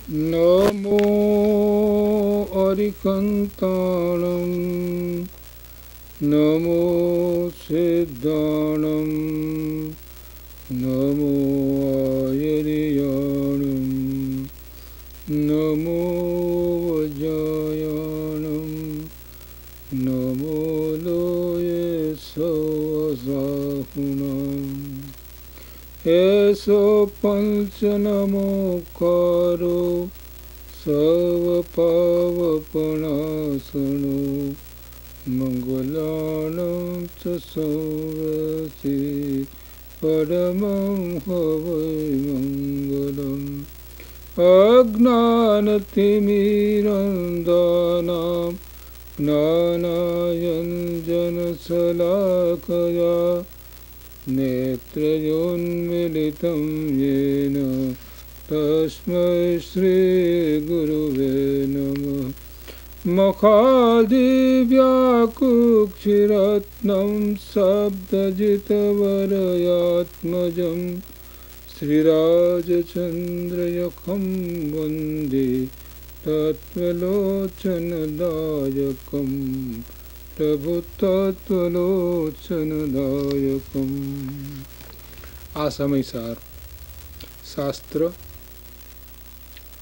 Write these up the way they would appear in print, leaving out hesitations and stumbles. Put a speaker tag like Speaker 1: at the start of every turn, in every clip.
Speaker 1: नमो अरिकन्ताणं नमो सिद्धाणं नमो आयर्याणं नमो वज्रायाणं नमो लोये सवसाहुणम् एषो पञ्चनमोकारो सर्वपावपणासनो मङ्गलानं च संवसि परमं हवै मङ्गलम् अज्ञानतिमिरन्दानां ज्ञानाञ्जनशलाकया नेत्रयोन्मीलितं येन तस्मै श्रीगुरुवे नमः। मखादिव्याकुक्षिरत्नं सप्तजितवरयात्मजं श्रीराजचन्द्रयखं वन्दे तत्त्वलोचनदायकम् प्रभुतत्वलोचनदायकम्। आ समयसार शास्त्र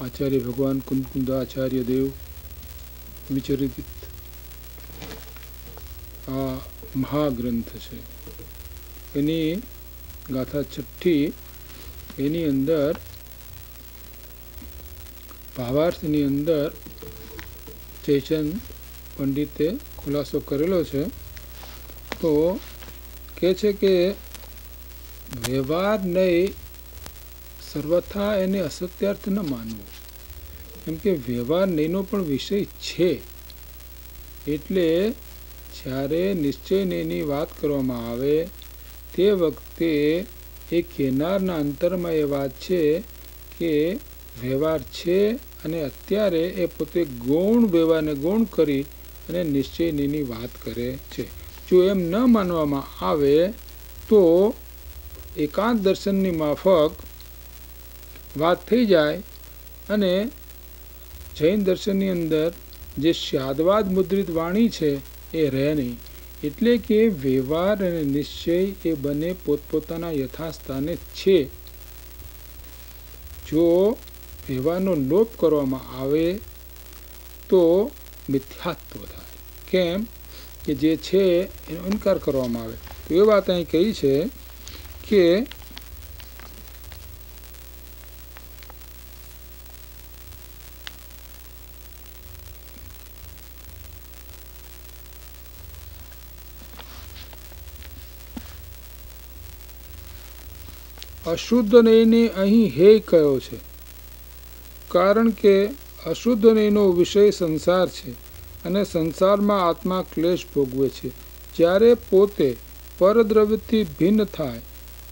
Speaker 1: आचार्य भगवान कुंदकुंदाचार्य देव विचरित आ महाग्रंथ है। एनी गाथा छठी एनी अंदर भावार्थनी अंदर चैतन्य पंडिते खुलासो करेलो है। तो कहे छे के व्यवहार नहीं सर्वथा एने असत्यार्थ न मानवो, केम के व्यवहार नहींनो पण विषय छे। एटले ज्यारे निश्चय नहींनी वात करवामां आवे ते वखते ए केनारना अंतरमां ए वात छे के व्यवहार छे अने अत्यारे ए पोते गौण व्यवहारने गौण करी અને નિશ્ચયની વાત કરે છે। જો એમ ન માનવામાં આવે તો એકાંત દર્શનની માફક વાત થઈ જાય અને જૈન દર્શનની અંદર જે સ્યાદવાદ મુદ્રિત વાણી છે એ રહે નહીં। એટલે કે વ્યવહાર અને નિશ્ચય એ બંને પોતપોતાના યથાસ્થાને છે। જો વ્યવહારનો લોપ કરવામાં આવે તો मिथ्यात्व थाय। केम कि जे छे एनो इनकार करवामां आवे। तो ए वात अहीं कही छे के अशुद्ध नहींने अहीं हे कह्यो छे, कारण के अशुद्ध नहींनो विषय संसार छे अने संसारमां आत्मा क्लेश भोगवे छे। ज्यारे पोते परद्रव्यथी भिन्न थाय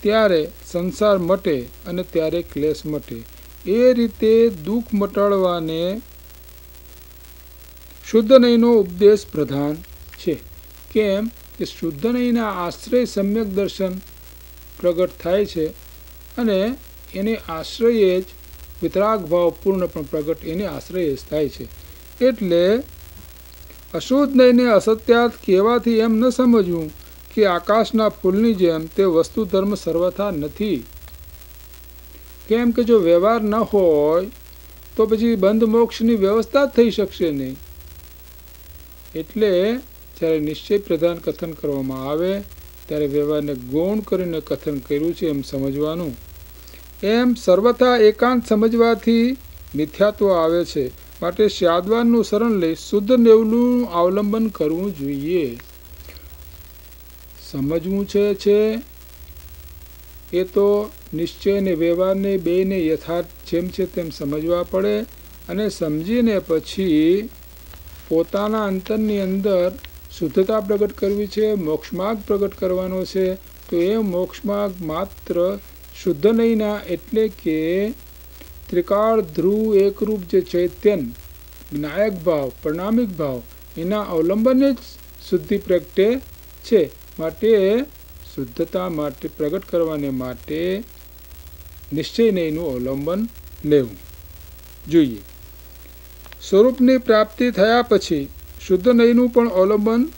Speaker 1: त्यारे संसार मटे अने त्यारे क्लेश मटे। ए रीते दुख मटाडवाने शुद्ध नहींनो उपदेश प्रधान छे। केम के शुद्ध नहींना आश्रय सम्यक दर्शन प्रगट थाय छे अने एने आश्रये ज वितराग भाव पूर्णपण प्रगट एने आश्रय थाय छे। एटले अशुद्ध नहींने असत्यार्थ कहेवाथी एम न समजवुं के आकाशना फूलनी जेम ते वस्तु धर्म सर्वथा नथी। केम के जो व्यवहार न होय तो पछी बंध मोक्षनी व्यवस्था थई शकशे नहीं। एटले ज्यारे निश्चय प्रधान कथन करवामां आवे त्यारे व्यवहारने गौण करीने कथन कर्युं छे एम समजवानुं। एम सर्वथा एकांत समझवाथी मिथ्यात्व आवे छे। माटे स्यादवादनुं शरण लई शुद्ध नेवनुं अवलंबन करवुं जोईए। समझवुं छे ए तो निश्चय ने व्यवहार ने बेने यथार्थ जेम छे तेम समझवा पड़े अने समजीने पछी पोताना अंतरनी अंदर शुद्धता प्रगट करवी छे, मोक्षमार्ग प्रगट करवानो छे। तो ए मोक्षमार्ग मात्र शुद्ध नहीं ना एटले के त्रिकाल ध्रुव एकरूप जे चैतन्य नायक भाव परिणामिक भाव एना अवलंबने ज शुद्धि प्रगटे छे। माटे शुद्धता माटे प्रगट करवाने माटे निश्चय नहींनुं अवलंबन लेवुं। જોઈએ. સ્વરૂપની પ્રાપ્તિ થયા પછી શુદ્ધ નયનું પણ અવલંબન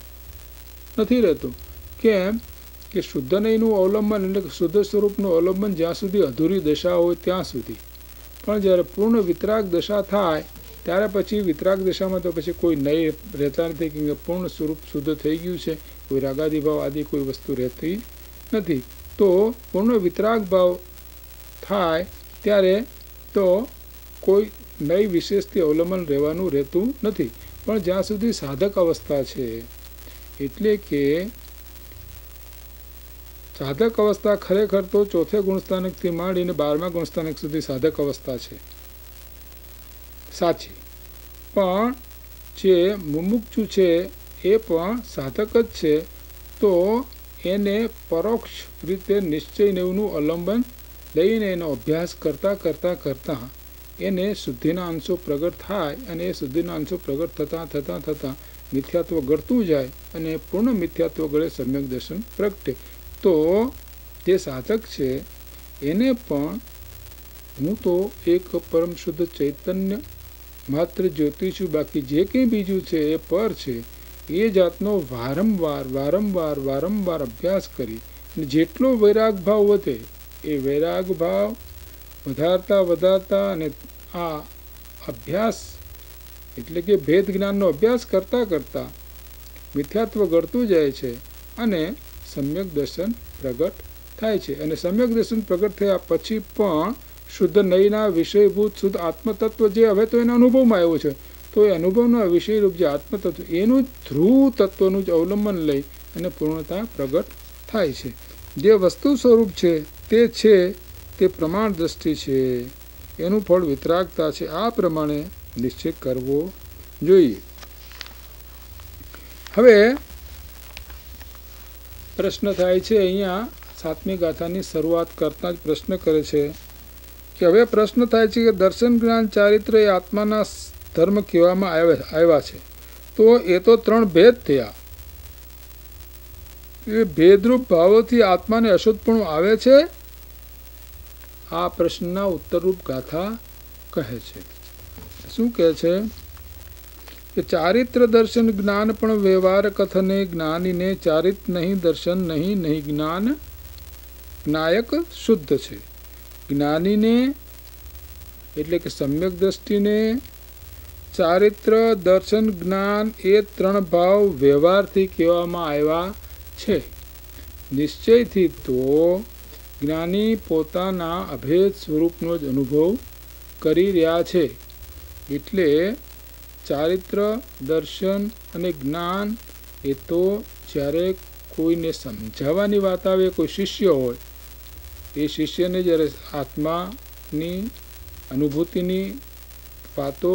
Speaker 1: નથી રહેતું. કેમ કે શુદ્ધ નયનું અવલંબન એટલે કે શુદ્ધ સ્વરૂપનું અવલંબન જ્યાં સુધી અધૂરી દશા હોય ત્યાં સુધી. પણ જ્યારે પૂર્ણ વિતરાગ દશા થાય ત્યારે પછી વિતરાગ દશામાં તો પછી કોઈ નય રહેતા નથી, કેમ કે પૂર્ણ સ્વરૂપ શુદ્ધ થઈ ગયું છે, કોઈ રાગાદિભાવ આદિ કોઈ વસ્તુ રહેતી નથી. તો પૂર્ણ વિતરાગ ભાવ થાય ત્યારે તો કોઈ નય વિશેષથી અવલંબન રહેવાનું રહેતું નથી. પણ જ્યાં સુધી સાધક અવસ્થા છે, એટલે કે સાધક અવસ્થા ખરેખર તો ચોથે ગુણસ્થાનકથી માંડીને 12મા ગુણસ્થાનક સુધી સાધક અવસ્થા છે સાચી. પણ જે મુમુક્ષુ છે એ પણ સાધક જ છે. તો એને પરોક્ષ રીતે નિશ્ચય નયનું અવલંબન લઈને એનો અભ્યાસ કરતાં કરતાં કરતાં એને શુદ્ધિના અંશો પ્રગટ થાય, અને એ શુદ્ધિના અંશો પ્રગટ થતાં થતાં થતાં મિથ્યાત્વ ગળતું જાય, અને પૂર્ણ મિથ્યાત્વ ગળે સમ્યક દર્શન પ્રગટે. તો જે સાધક છે એને પણ હું તો એક પરમ શુદ્ધ ચૈતન્ય માત્ર જ્યોતિ છું, બાકી જે કંઈ બીજું છે એ પર છે, એ જાતનો વારંવાર વારંવાર વારંવાર અભ્યાસ કરી જેટલો વૈરાગ ભાવ વધે એ વૈરાગ ભાવ વધારતા વધારતા અને આ અભ્યાસ એટલે કે ભેદ જ્ઞાનનો અભ્યાસ કરતાં કરતાં મિથ્યાત્વ ગળતું જાય છે અને સમ્યક દર્શન પ્રગટ થાય છે. અને સમ્યક દર્શન પ્રગટ થયા પછી પણ શુદ્ધ નયના વિષયભૂત શુદ્ધ આત્મતત્વ જે હવે તો એના અનુભવમાં આવ્યો છે, તો એ અનુભવના વિષયરૂપ જે આત્મતત્વ એનું જ ધ્રુવ તત્વનું જ અવલંબન લઈ અને પૂર્ણતા પ્રગટ થાય છે. જે વસ્તુ સ્વરૂપ છે તે પ્રમાણ દ્રષ્ટિ છે, એનું ફળ વિતરાગતા છે. આ પ્રમાણે નિશ્ચય કરવો જોઈએ. હવે પ્રશ્ન થાય છે, અહીંયા 7મી ગાથાની શરૂઆત કરતા જ પ્રશ્ન કરે છે કે હવે પ્રશ્ન થાય છે કે દર્શન જ્ઞાન ચારિત્ર એ આત્માના ધર્મ કહેવામાં આવ્યા છે, તો એ તો 3 ભેદ થયા. એ ભેદરૂપ ભાવોથી આત્માને અશુદ્ધપણું આવે છે. આ પ્રશ્નના ઉત્તરરૂપ ગાથા કહે છે. શું કહે છે કે ચારિત્ર દર્શન જ્ઞાન પણ વ્યવહાર કથને જ્ઞાનીને ચારિત નહીં દર્શન નહીં નહીં જ્ઞાન જ્ઞાયક શુદ્ધ છે. જ્ઞાનીને એટલે કે સમ્યક દ્રષ્ટિને ચારિત્ર દર્શન જ્ઞાન એ 3 ભાવ વ્યવહારથી કહેવામાં આવ્યા છે. નિશ્ચયથી તો જ્ઞાની પોતાના અભેદ સ્વરૂપનો જ અનુભવ કરી રહ્યા છે. એટલે ચારિત્ર દર્શન અને જ્ઞાન એ તો જ્યારે કોઈને સમજાવવાની વાત આવે, કોઈ શિષ્ય હોય, એ શિષ્યને જ્યારે આત્માની અનુભૂતિની વાતો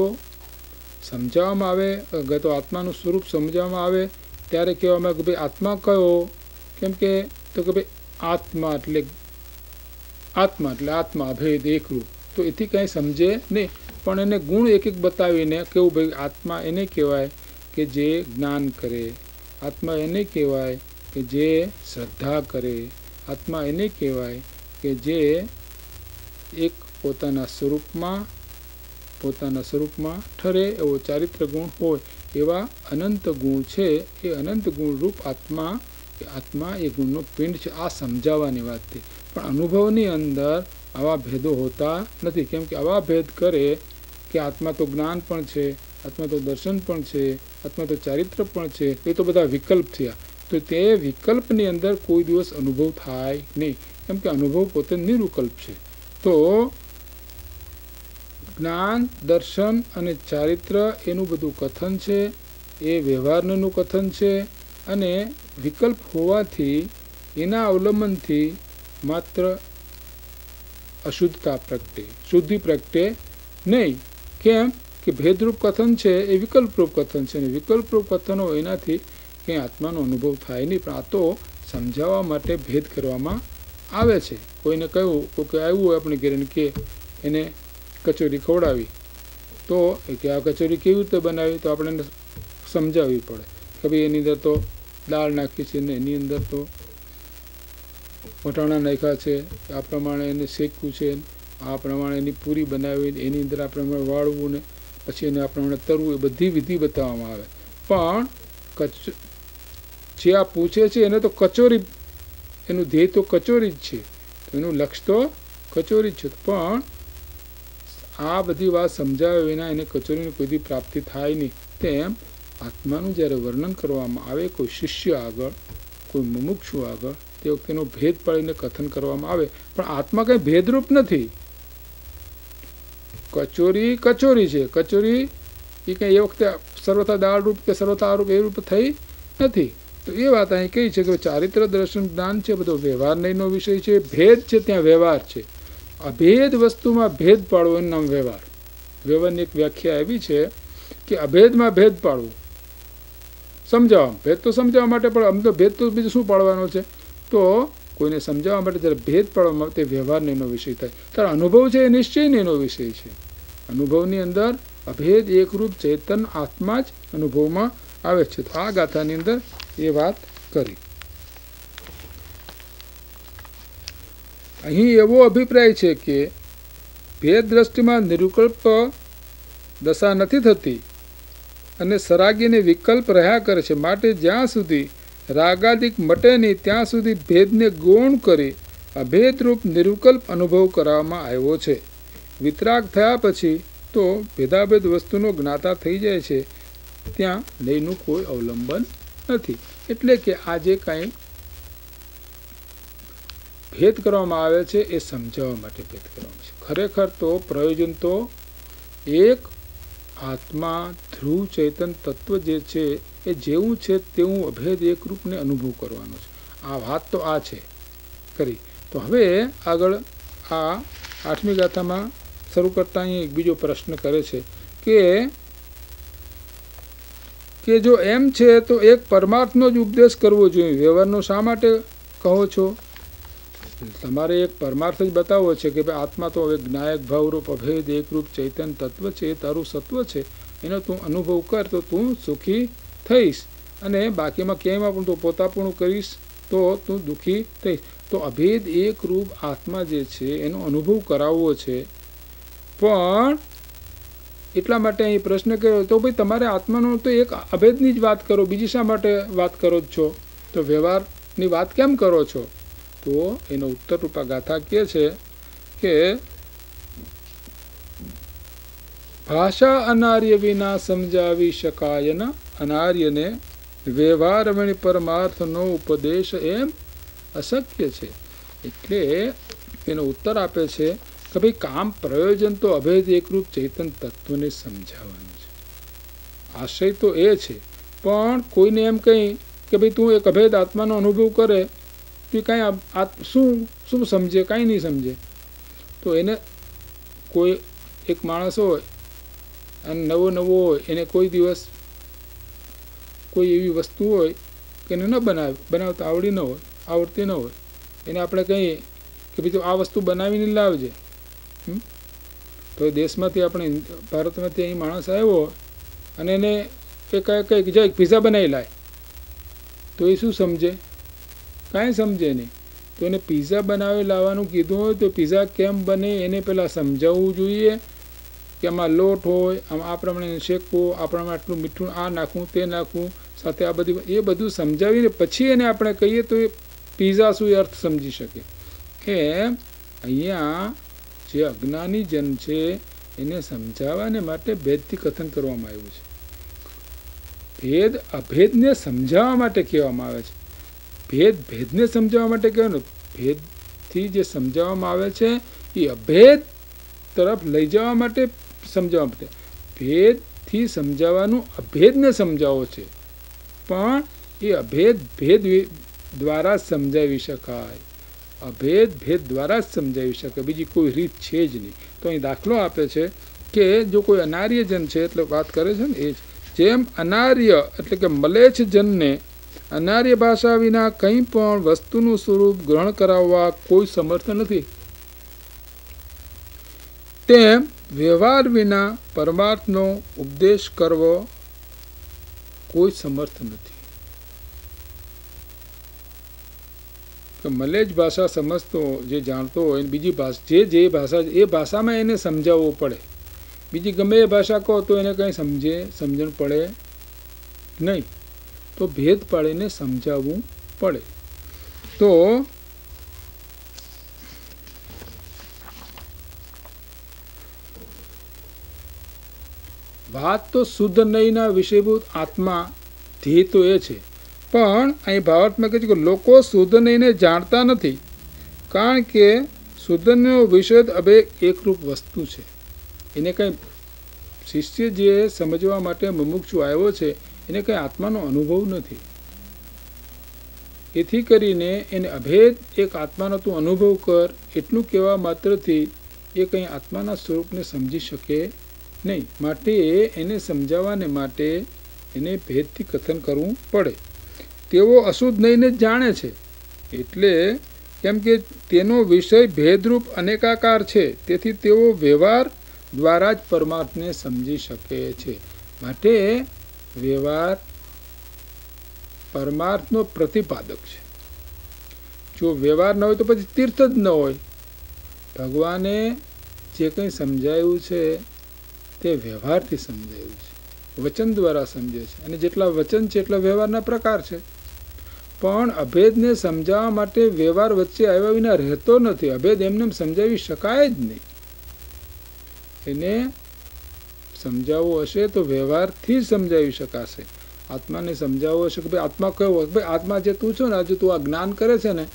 Speaker 1: સમજાવવામાં આવે, અગર તો આત્માનું સ્વરૂપ સમજાવવામાં આવે, ત્યારે કહેવામાં આવે કે ભાઈ આત્મા કયો? કેમ કે તો કે ભાઈ આત્મા એટલે આત્મા અભેદ એકરૂપ. તો એથી કંઈ સમજે નહીં, પણ એને ગુણ એક એક બતાવીને કેવું ભાઈ આત્મા એને કહેવાય કે જે જ્ઞાન કરે, આત્મા એને કહેવાય કે જે શ્રદ્ધા કરે, આત્મા એને કહેવાય કે જે એક પોતાના સ્વરૂપમાં ઠરે એવો ચારિત્ર ગુણ હોય, એવા અનંત ગુણ છે. એ અનંત ગુણ રૂપ આત્મા એ ગુણનો પિંડ છે. આ સમજાવવાની વાત છે. પણ અનુભવની અંદર આવા ભેદો હોતા નથી. કેમ કે આવા ભેદ કરે કે આત્મા તો જ્ઞાન પણ છે, આત્મા તો દર્શન પણ છે, આત્મા તો ચારિત્ર પણ છે, એ તો બધા વિકલ્પ થયા. તો તે વિકલ્પની અંદર કોઈ દિવસ અનુભવ થાય નહીં, કેમ કે અનુભવ પોતે નિર્વિકલ્પ છે. તો જ્ઞાન દર્શન અને ચારિત્ર એનું બધું કથન છે, એ વ્યવહારનું કથન છે. અને વિકલ્પ હોવાથી એના અવલંબનથી માત્ર અશુદ્ધતા પ્રગટે, શુદ્ધિ પ્રગટે નહીં. કેમ કે ભેદરૂપ કથન છે એ વિકલ્પરૂપ કથન છે, અને વિકલ્પરૂપ કથનો એનાથી કંઈ આત્માનો અનુભવ થાય નહીં. પણ આ તો સમજાવવા માટે ભેદ કરવામાં આવે છે. કોઈને કહ્યું કે આવ્યું હોય આપણે ઘરે કે એને કચોરી ખવડાવી, તો કે આ કચોરી કેવી રીતે બનાવી, તો આપણે એને સમજાવવી પડે કે ભાઈ એની અંદર તો દાળ નાખી છે ને એની અંદર તો વટાણા નાખ્યા છે, આ પ્રમાણે એને શેકવું છે, આ પ્રમાણે એની પૂરી બનાવી એની અંદર આ પ્રમાણે વાળવું ને પછી એને આ પ્રમાણે તરવું, એ બધી વિધિ બતાવવામાં આવે. પણ જે આ પૂછે છે એને તો કચોરી, એનું ધ્યેય તો કચોરી જ છે, એનું લક્ષ્ય તો કચોરી જ છે. પણ આ બધી વાત સમજાવ્યા વિના એને કચોરીની કોઈ દી પ્રાપ્તિ થાય નહીં. તેમ આત્માનું જ્યારે વર્ણન કરવામાં આવે કોઈ શિષ્ય આગળ, કોઈ મુમુક્ષુ આગળ, તે વખતે એનો ભેદ પાડીને કથન કરવામાં આવે. પણ આત્મા કંઈ ભેદરૂપ નથી. કચોરી કચોરી છે. કચોરી એ કંઈ એ વખતે સર્વથા દાળ રૂપ કે સર્વથા રૂપ એ રૂપ થઈ નથી. તો એ વાત અહીં કઈ છે કે ચારિત્ર દર્શન જ્ઞાન છે બધો વ્યવહાર નહીંનો વિષય છે. ભેદ છે ત્યાં વ્યવહાર છે. અભેદ વસ્તુમાં ભેદ પાડવો એનું નામ વ્યવહાર. વ્યવહારની એક વ્યાખ્યા એવી છે કે અભેદમાં ભેદ પાડવું, સમજાવવા. ભેદ તો સમજાવવા માટે, પણ આમ તો ભેદ તો બીજું શું પાડવાનો છે? તો કોઈને સમજાવવા માટે જ્યારે ભેદ પાડવામાં આવે તે વ્યવહારનો એનો વિષય થાય. ત્યારે અનુભવ છે એ નિશ્ચયનો એનો વિષય છે. અનુભવની અંદર અભેદ એકરૂપ ચેતન આત્મા જ અનુભવમાં આવે છે. તો આ ગાથાની અંદર એ વાત કરી. અહીં એવો અભિપ્રાય છે કે ભેદ દ્રષ્ટિમાં નિરુકલ્પ દશા નથી થતી અને સરાગીને વિકલ્પ રહ્યા કરે છે. માટે જ્યાં સુધી રાગાદિક મટે નહીં ત્યાં સુધી ભેદને ગૌણ કરી અભેદરૂપ નિરુકલ્પ અનુભવ કરવામાં આવ્યો છે. વિતરાગ થયા પછી તો ભેદાભેદ વસ્તુનો જ્ઞાતા થઈ જાય છે. ત્યાં લયનું કોઈ અવલંબન નથી. એટલે કે આ જે કાંઈ ભેદ કરવામાં આવે છે એ સમજાવવા માટે ભેદ કરવામાં છે. ખરેખર તો પ્રયોજન તો એક આત્મા ધ્રુવ ચૈતન તત્વ જે છે એ જેવું છે તેવું અભેદ એકરૂપને અનુભવ કરવાનો છે. આ વાત તો આ છે કરી. તો હવે આગળ આ 8મી ગાથામાં શરૂ કરતા અહીં એક બીજો પ્રશ્ન કરે છે કે જો એમ છે તો એક પરમાર્થનો જ ઉપદેશ કરવો જોઈએ, વ્યવહારનો શા માટે કહો છો? તમારે એક પરમાર્થ જ બતાવવો છે કે ભાઈ આત્મા તો એક જ્ઞાયક ભાવરૂપ અભેદ એકરૂપ ચૈતન તત્વ છે, એ તારું સત્વ છે, એનો તું અનુભવ કર તો તું સુખી થઈશ. અને બાકીમાં ક્યાંયમાં પણ તું પોતાપણું કરીશ તો તું દુઃખી થઈશ. તો અભેદ એકરૂપ આત્મા જે છે એનો અનુભવ કરાવવો છે. પણ એટલા માટે અહીં પ્રશ્ન કર્યો તો ભાઈ તમારે આત્માનો તો એક અભેદની જ વાત કરો, બીજી શા માટે વાત કરો જ છો? તો વ્યવહારની વાત કેમ કરો છો? તો એનો ઉત્તર રૂપા ગાથા કહે છે કે ભાષા અનાર્ય વિના સમજાવી શકાય ન, અનાર્યને વ્યવહારમણી પરમાર્થનો ઉપદેશ એમ અશક્ય છે. એટલે એનો ઉત્તર આપે છે કે ભાઈ કામ પ્રયોજન તો અભેદ એકરૂપ ચૈતન તત્વને સમજાવવાનું છે. આશય તો એ છે. પણ કોઈને એમ કહી કે ભાઈ તું એક અભેદ આત્માનો અનુભવ કરે તો કાંઈ શું સમજે? કાંઈ નહીં સમજે. તો એને કોઈ એક માણસ હોય અને નવો હોય, એને કોઈ દિવસ કોઈ એવી વસ્તુ હોય કે એને ન બનાવતા આવડતી ન હોય, એને આપણે કહીએ કે ભાઈ તું આ વસ્તુ બનાવીને લાવજે. તો દેશમાંથી આપણે ભારતમાંથી અહીં માણસ આવ્યો અને એને એ કહે જાય પીઝા બનાવી લાય, તો એ શું સમજે? કાંઈ સમજે નહીં. તો એને પીઝા બનાવી લાવવાનું કીધું હોય તો પીઝા કેમ બને એને પહેલાં સમજાવવું જોઈએ કે આમાં લોટ હોય, આમ આ પ્રમાણે શેકવું, આ પ્રમાણે આટલું મીઠું આ નાખવું તે નાખવું, સાથે આ એ બધું સમજાવીને પછી એને આપણે કહીએ તો એ પીઝા શું એ અર્થ સમજી શકે. કે અહીંયા જે અજ્ઞાની જન છે એને સમજાવવાને માટે ભેદથી કથન કરવામાં આવ્યું છે. ભેદ અભેદને સમજાવવા માટે કહેવામાં આવે છે. ભેદને સમજાવવા માટે કહેવાનું. ભેદથી જે સમજાવવામાં આવે છે એ અભેદ તરફ લઈ જવા માટે સમજાવવા માટે. ભેદથી સમજાવવાનું અભેદને સમજાવો છે, પણ એ અભેદ ભેદ દ્વારા સમજાવી શકાય. અભેદ ભેદ દ્વારા જ સમજાવી શકાય, બીજી કોઈ રીત છે જ નહીં. તો અહીં દાખલો આપે છે કે જો કોઈ અનાર્યજન છે એટલે વાત કરે છે ને એ જ. જેમ અનાર્ય એટલે કે મલેચ્છ જનને અનાર્ય ભાષા વિના કંઈ પણ વસ્તુનું સ્વરૂપ ગ્રહણ કરાવવા કોઈ સમર્થ નથી, તેમ વ્યવહાર વિના પરમાર્થનો ઉપદેશ કરવો કોઈ સમર્થ નથી. કે મલે જ ભાષા સમજતો જે જાણતો હોય બીજી ભાષા જે ભાષા એ ભાષામાં એને સમજાવવું પડે. બીજી ગમે એ ભાષા કહો તો એને કંઈ સમજણ પડે નહીં. તો ભેદ પાડીને સમજાવવું પડે. તો વાત તો શુદ્ધ નહીંના વિષયભૂત આત્મા ધ્યેય તો એ છે, પણ અહીં ભાવાર્થમાં કહે છે કે લોકો શુદ્ધ નહીંને જાણતા નથી, કારણ કે શુદ્ધનો વિષય હવે એકરૂપ વસ્તુ છે. એને કંઈ શિષ્ય જે સમજવા માટે મુમુક્ષુ આવ્યો છે એને કંઈ આત્માનો અનુભવ નથી. એથી કરીને એને અભેદ એક આત્માનો તું અનુભવ કર એટલું કહેવા માત્રથી એ કંઈ આત્માના સ્વરૂપને સમજી શકે નહીં. માટે એને સમજાવવાને માટે એને ભેદથી કથન કરવું પડે. તેઓ અશુદ્ધ નહીંને જ જાણે છે, એટલે કેમ કે તેનો વિષય ભેદરૂપ અનેકાકાર છે, તેથી તેઓ વ્યવહાર દ્વારા જ પરમાર્થને સમજી શકે છે. માટે વ્યવહાર પરમાર્થનો પ્રતિપાદક છે. જો વ્યવહાર ન હોય તો પછી તીર્થ જ ન હોય. ભગવાને જે કંઈ સમજાયું છે તે વ્યવહારથી સમજાયું છે, વચન દ્વારા સમજે છે, અને જેટલા વચન છે એટલા વ્યવહારના પ્રકાર છે. પણ અભેદને સમજાવવા માટે વ્યવહાર વચ્ચે આવ્યા વિના રહેતો નથી. અભેદ એમને સમજાવી શકાય જ નહીં. એને સમજાવવો હશે તો વ્યવહારથી જ સમજાવી શકાશે. આત્માને સમજાવવો હશે કે ભાઈ આત્મા કયો? ભાઈ આત્મા જે તું છો ને, આજે તું આ જ્ઞાન કરે છે ને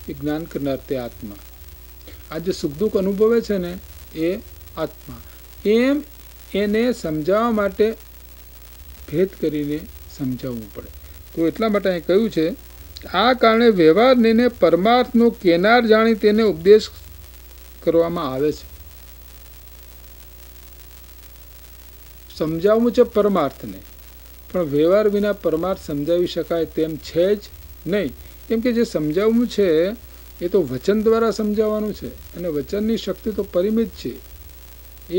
Speaker 1: એ જ્ઞાન કરનાર તે આત્મા. આજે સુખ દુઃખ અનુભવે છે ને એ આત્મા. એમ એને સમજાવવા માટે ભેદ કરીને સમજાવવું પડે. તો એટલા માટે અહીં કહ્યું છે આ કારણે વ્યવહારને પરમાર્થનો કેનાર જાણી તેને ઉપદેશ કરવામાં આવે છે. સમજાવવું છે પરમાર્થને, પણ વ્યવહાર વિના પરમાર્થ સમજાવી શકાય તેમ છે જ નહીં. કેમ કે જે સમજાવવું છે એ તો વચન દ્વારા સમજાવવાનું છે, અને વચનની શક્તિ તો પરિમિત છે.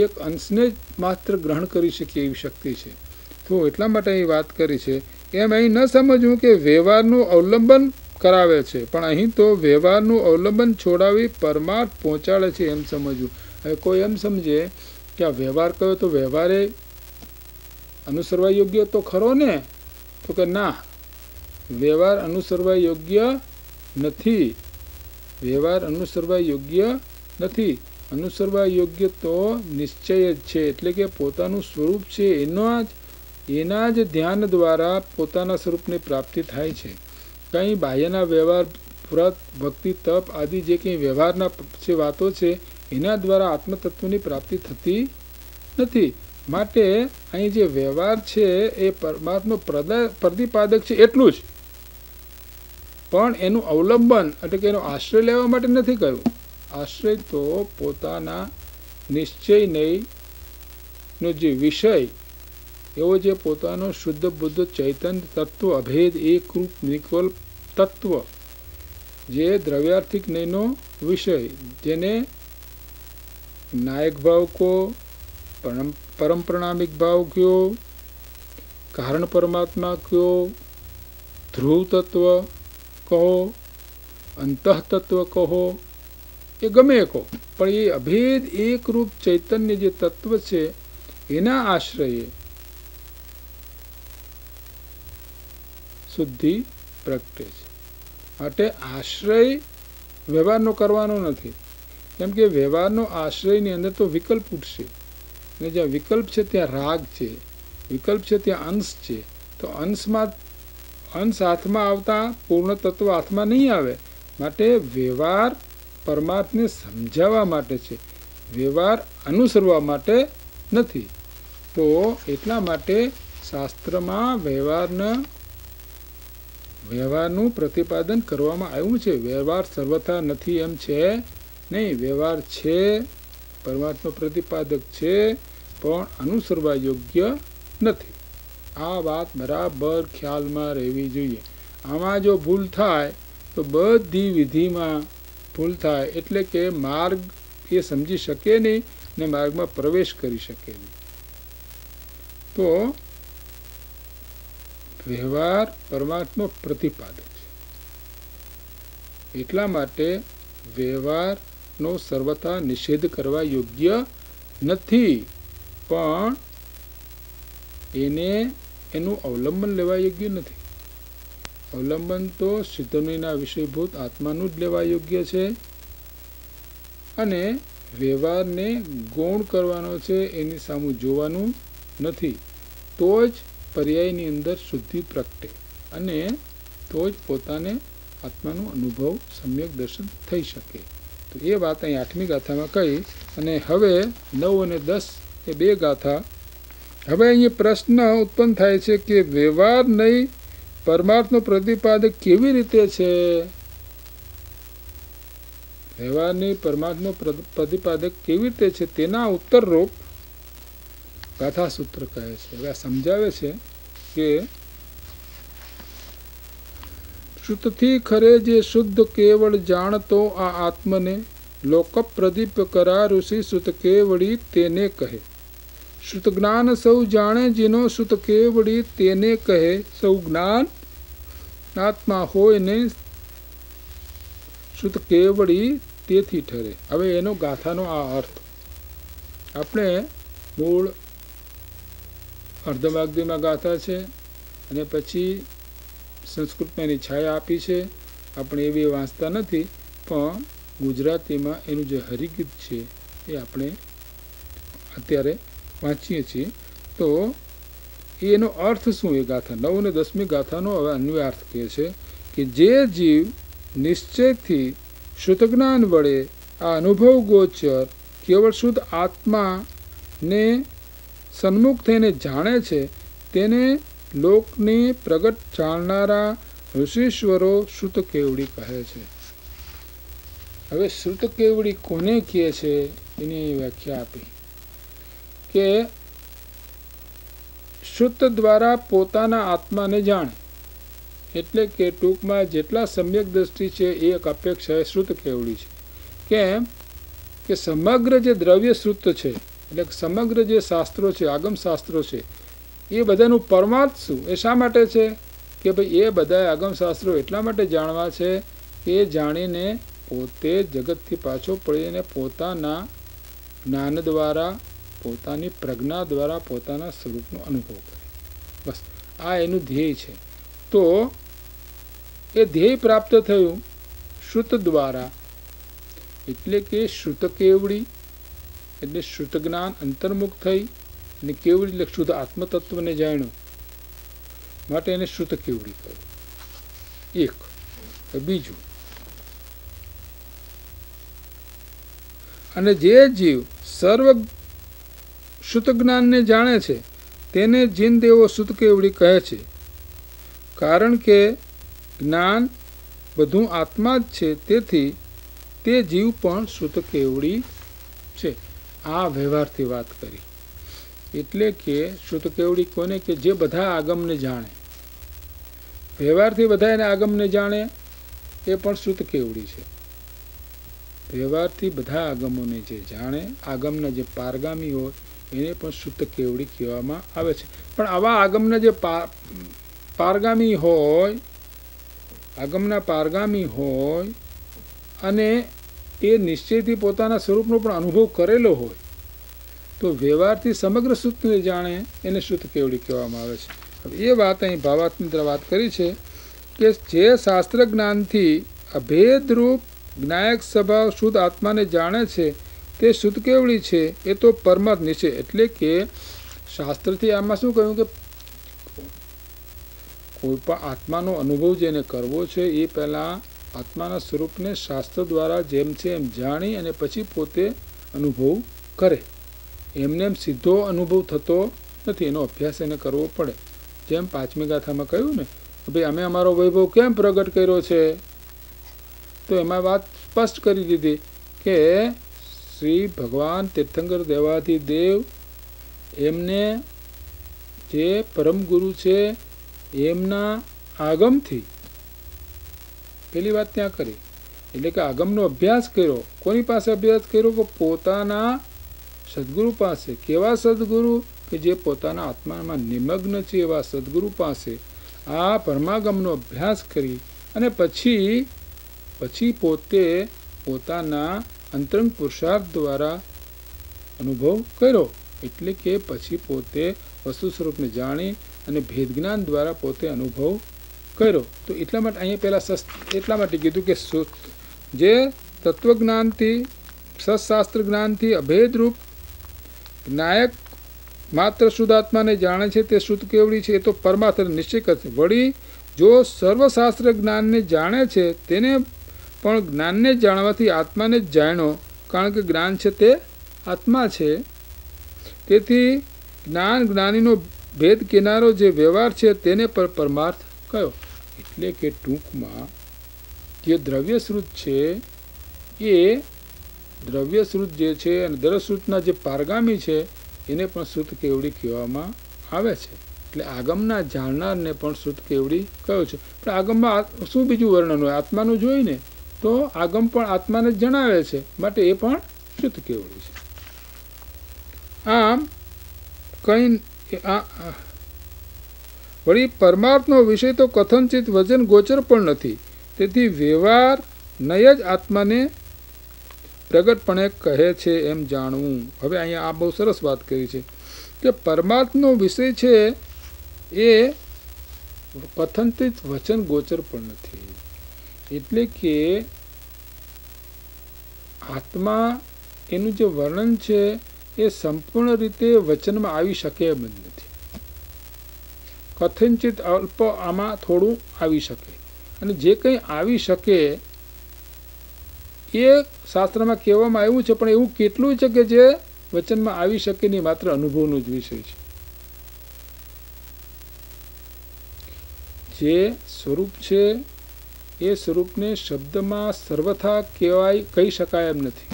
Speaker 1: એક અંશને જ માત્ર ગ્રહણ કરી શકીએ એવી શક્તિ છે. તો એટલા માટે અહીં વાત કરી છે. એમ અહીં ન સમજવું કે વ્યવહારનું અવલંબન કરાવે છે, પણ અહીં તો વ્યવહારનું અવલંબન છોડાવી પરમાર્થ પહોંચાડે છે એમ સમજવું. હવે કોઈ એમ સમજે કે આ વ્યવહાર કયો તો વ્યવહારે અનુસરવા યોગ્ય તો ખરો ને? તો કે ના, વ્યવહાર અનુસરવા યોગ્ય નથી. વ્યવહાર અનુસરવા યોગ્ય નથી. અનુસરવા યોગ્ય તો નિશ્ચય જ છે. એટલે કે પોતાનું સ્વરૂપ છે એના જ ધ્યાન દ્વારા પોતાના સ્વરૂપની પ્રાપ્તિ થાય છે. કંઈ બાહ્યના વ્યવહાર, વ્રત, ભક્તિ, તપ આદિ જે કંઈ વ્યવહારના જે વાતો છે એના દ્વારા આત્મતત્વની પ્રાપ્તિ થતી નથી. માટે અહીં જે વ્યવહાર છે એ પરમાત્મા પ્રતિપાદક છે એટલું જ, પણ એનું અવલંબન એટલે કે એનો આશ્રય લેવા માટે નથી કહ્યું. આશ્રય તો પોતાના નિશ્ચયનો જે વિષય એવો જે પોતાનો શુદ્ધ બુદ્ધ ચૈતન્ય તત્વ, અભેદ એકરૂપ નિકલ્પ તત્વ, જે દ્રવ્યાર્થિક નયનો વિષય, જેને નાયક ભાવ કો, परम प्रणामिक भाव क्यों, कारण परमात्मा क्यों, ध्रुव तत्व कहो, अंत तत्व कहो, ये गमे को, पण ये अभेद एक रूप चैतन्य जे तत्व छे एना आश्रये शुद्धि प्रगटे छे. माटे आश्रय व्यवहारनो करवानो नथी, केम के व्यवहारनो आश्रयनी अंदर तो विकल्प उठशे, ने ज्यां विकल्प छे त्यां राग छे, विकल्प छे त्यां अंश छे. तो अंश हाथमां आवता पूर्ण तत्व हाथमां नहीं आवे. माटे व्यवहार परमार्थने समजाववा माटे छे, व्यवहार अनुसरवा माटे नथी. तो एटला माटे शास्त्रमां व्यवहारनुं प्रतिपादन करवामां आव्युं छे. व्यवहार सर्वथा नथी एम छे नहीं. व्यवहार छे, परमात्मा प्रतिपादक छे, पण अनुसरवा योग्य नथी. आ बात बराबर ख्यालमां रहेवी जोईए. आमां जो भूल थाय तो बधी विधिमां भूल थाय, एटले के मार्ग ए समजी शके नहीं ने मार्गमां प्रवेश करी शके नहीं. तो व्यवहार परमात्मा प्रतिपादक छे. એટલા માટે વ્યવહારનો સર્વથા નિષેધ કરવા યોગ્ય નથી, પણ એનું અવલંબન લેવા યોગ્ય નથી. અવલંબન તો સિદ્ધોના વિષયભૂત આત્માનું જ લેવા યોગ્ય છે, અને વ્યવહારને ગૌણ કરવાનો છે, એની સામું જોવાનું નથી. તો જ પર્યાયની અંદર શુદ્ધિ પ્રગટે, અને તો જ પોતાને આત્માનો અનુભવ સમ્યક દર્શન થઈ શકે. તો એ વાત અહીં 8મી ગાથામાં કહી. અને હવે 9 અને 10 એ 2 ગાથા. હવે અહીં પ્રશ્ન ઉત્પન્ન થાય છે કે વ્યવહાર નહીં પરમાર્થનો પ્રતિપાદક કેવી રીતે છે? વ્યવહારની પરમાર્થનો પ્રતિપાદક કેવી રીતે છે તેના ઉત્તરરૂપ ગાથા સૂત્ર કહે છે. હવે આ સમજાવે છે કે શુદ્ધથી ખરે જે શુદ્ધ કેવળ જાણતો આ આત્મને લોક પ્રદીપ કરા ઋષિ સુત કેવડી તેને કહે. શુદ્ધ જ્ઞાન સૌ જાણે જેનો સુત કેવડી તેને કહે. સૌ જ્ઞાન આત્મા હોય ને શુદ્ધ કેવડી તેથી ઠરે. હવે એનો ગાથાનો આ અર્થ આપણે મૂળ અર્ધમાગધીમાં ગાથા છે, અને પછી સંસ્કૃતમાં એની છાયા આપી છે. આપણે એવી વાંચતા નથી, પણ ગુજરાતીમાં એનું જે હરિગીત છે એ આપણે અત્યારે વાંચીએ છીએ. તો એનો અર્થ શું? એ ગાથા 9 અને 10મી ગાથાનો હવે અન્વયાર્થ કહે છે કે જે જીવ નિશ્ચયથી શુદ્ધ જ્ઞાન વડે આ અનુભવ ગોચર કેવળ શુદ્ધ આત્માને સન્મુખ થઈને જાણે છે, તેને લોકને પ્રગટ જાણનારા ઋષિશ્વરો શુદ્ધ કેવડી કહે છે. હવે શુદ્ધ કેવડી કોને કહે છે એની વ્યાખ્યા આપી કે શુદ્ધ દ્વારા પોતાના આત્માને જાણે, એટલે કે ટૂંકમાં જેટલા સમ્યક દ્રષ્ટિ છે એ એક અપેક્ષા શુદ્ધ કેવડી છે. કેમ કે સમગ્ર જે દ્રવ્ય શુદ્ધ છે, એટલે સમગ્ર જે શાસ્ત્રો છે, આગમ શાસ્ત્રો છે, એ બધાનું પરમાર્થ શું? એ શા માટે છે કે ભાઈ એ બધા આગમ શાસ્ત્રો એટલા માટે જાણવા છે કે જાણીને પોતે જગતથી પાછો પડીને પોતાના જ્ઞાન દ્વારા, પોતાની પ્રજ્ઞા દ્વારા પોતાના સ્વરૂપનો અનુભવ કરે. બસ આ એનું ધ્યેય છે. તો એ ધ્યેય પ્રાપ્ત થયું શુદ્ધ દ્વારા, એટલે કે શુદ્ધ કેવડી એટલે શુદ્ધ જ્ઞાન અંતર્મુખ થઈ, અને કેવડી એટલે શુદ્ધ આત્મતત્વને જાણ્યું, માટે એને શુદ્ધ કેવડી કહ્યું. એક. બીજું, અને જે જીવ સર્વ શુદ્ધ જ્ઞાનને જાણે છે તેને જીન દેવો શુદ્ધ કેવડી કહે છે, કારણ કે જ્ઞાન બધું આત્મા જ છે, તેથી તે જીવ પણ શુદ્ધ કેવડી છે. આ વ્યવહારથી વાત કરી. એટલે કે શુદ્ધ કેવડી કોને કે જે બધા આગમને જાણે. વ્યવહારથી બધા એને આગમને જાણે એ પણ શુદ્ધ કેવડી છે. વ્યવહારથી બધા આગમોને જે જાણે, આગમના જે પારગામી હોય એને પણ શુદ્ધ કેવડી કહેવામાં આવે છે. પણ આવા આગમના જે પારગામી હોય, આગમના પારગામી હોય અને એ નિશ્ચયથી પોતાના સ્વરૂપનો પણ અનુભવ કરેલો હોય, તો વ્યવહારથી સમગ્ર શુદ્ધને જાણે એને શુદ્ધ કેવડી કહેવામાં આવે છે. હવે એ વાત અહીં ભાવાત્મક વાત કરી છે કે જે શાસ્ત્ર જ્ઞાનથી અભેદરૂપ જ્ઞાયક સ્વભાવ શુદ્ધ આત્માને જાણે છે તે શુદ્ધ કેવડી છે. એ તો પરમાર્થ નિશ્ચય, એટલે કે શાસ્ત્રથી આમાં શું કહ્યું કે કોઈ પણ આત્માનો અનુભવ જેને કરવો છે એ પહેલાં આત્માના સ્વરૂપને શાસ્ત્ર દ્વારા જેમ છે એમ જાણી અને પછી પોતે અનુભવ કરે. એમને એમ સીધો અનુભવ થતો નથી, એનો અભ્યાસ એને કરવો પડે. જેમ 5મી ગાથામાં કહ્યું ને કે ભાઈ અમે અમારો વૈભવ કેમ પ્રગટ કર્યો છે, તો એમાં વાત સ્પષ્ટ કરી દીધી કે શ્રી ભગવાન તીર્થંકર દેવાધિદેવ એમને જે પરમ ગુરુ છે એમના આગમથી, પેલી વાત ત્યાં કરી, એટલે કે આગમનો અભ્યાસ કર્યો. કોની પાસે અભ્યાસ કર્યો? કે પોતાના સદગુરુ પાસે. કેવા સદગુરુ? કે જે પોતાના આત્મામાં નિમગ્ન છે એવા સદગુરુ પાસે આ પરમાગમનો અભ્યાસ કરી અને પછી પછી પોતે પોતાના અંતરંગ પુરુષાર્થ દ્વારા અનુભવ કર્યો, એટલે કે પછી પોતે વસ્તુ સ્વરૂપને જાણી અને ભેદ જ્ઞાન દ્વારા પોતે અનુભવ કર્યો. તો એટલા માટે અહીંયા પહેલાં એટલા માટે કીધું કે જે તત્વજ્ઞાનથી સત્શાસ્ત્ર જ્ઞાનથી અભેદરૂપ નાયક માત્ર શુદ્ધ આત્માને જાણે છે તે શુદ્ધ કેવડી છે, એ તો પરમાર્થ નિશ્ચય કરશે. વળી જો સર્વશાસ્ત્ર જ્ઞાનને જાણે છે તેને પણ જ્ઞાનને જાણવાથી આત્માને જ જાણ્યો, કારણ કે જ્ઞાન છે તે આત્મા છે. તેથી જ્ઞાનીનો ભેદ કિનારો જે વ્યવહાર છે તેને પર પરમાર્થ કયો. એટલે કે ટૂંકમાં જે દ્રવ્યશ્રુત છે એ દ્રવ્યશ્રુત જે છે અને દરશ્રુતના જે પારગામી છે એને પણ શ્રુત કેવડી કહેવામાં આવે છે. એટલે આગમના જાણનારને પણ શ્રુત કેવડી કયો છે. પણ આગમમાં શું બીજું વર્ણન હોય? આત્માનું જોઈને તો આગમ પણ આત્માને જ જણાવે છે, માટે એ પણ શ્રુત કેવડી છે. આમ કંઈ વળી પરમાર્થનો વિષય તો કથનચિત વચન ગોચર પણ નથી, તેથી વ્યવહાર નય જ આત્માને પ્રગટપણે કહે છે એમ જાણવું. હવે અહીંયા આ બહુ સરસ વાત કરી છે કે પરમાર્થનો વિષય છે એ કથનચિત વચન ગોચર પણ નથી. એટલે કે આત્મા એનું જે વર્ણન છે એ સંપૂર્ણ રીતે વચનમાં આવી શકે એમ જ નથી. કથનચિત અલ્પ આમાં થોડું આવી શકે, અને જે કંઈ આવી શકે એ શાસ્ત્રમાં કહેવામાં આવ્યું છે, પણ એવું કેટલું છે કે જે વચનમાં આવી શકે નહીં, માત્ર અનુભવનો જ વિષય છે. જે સ્વરૂપ છે એ સ્વરૂપને શબ્દમાં સર્વથા કહી શકાય એમ નથી.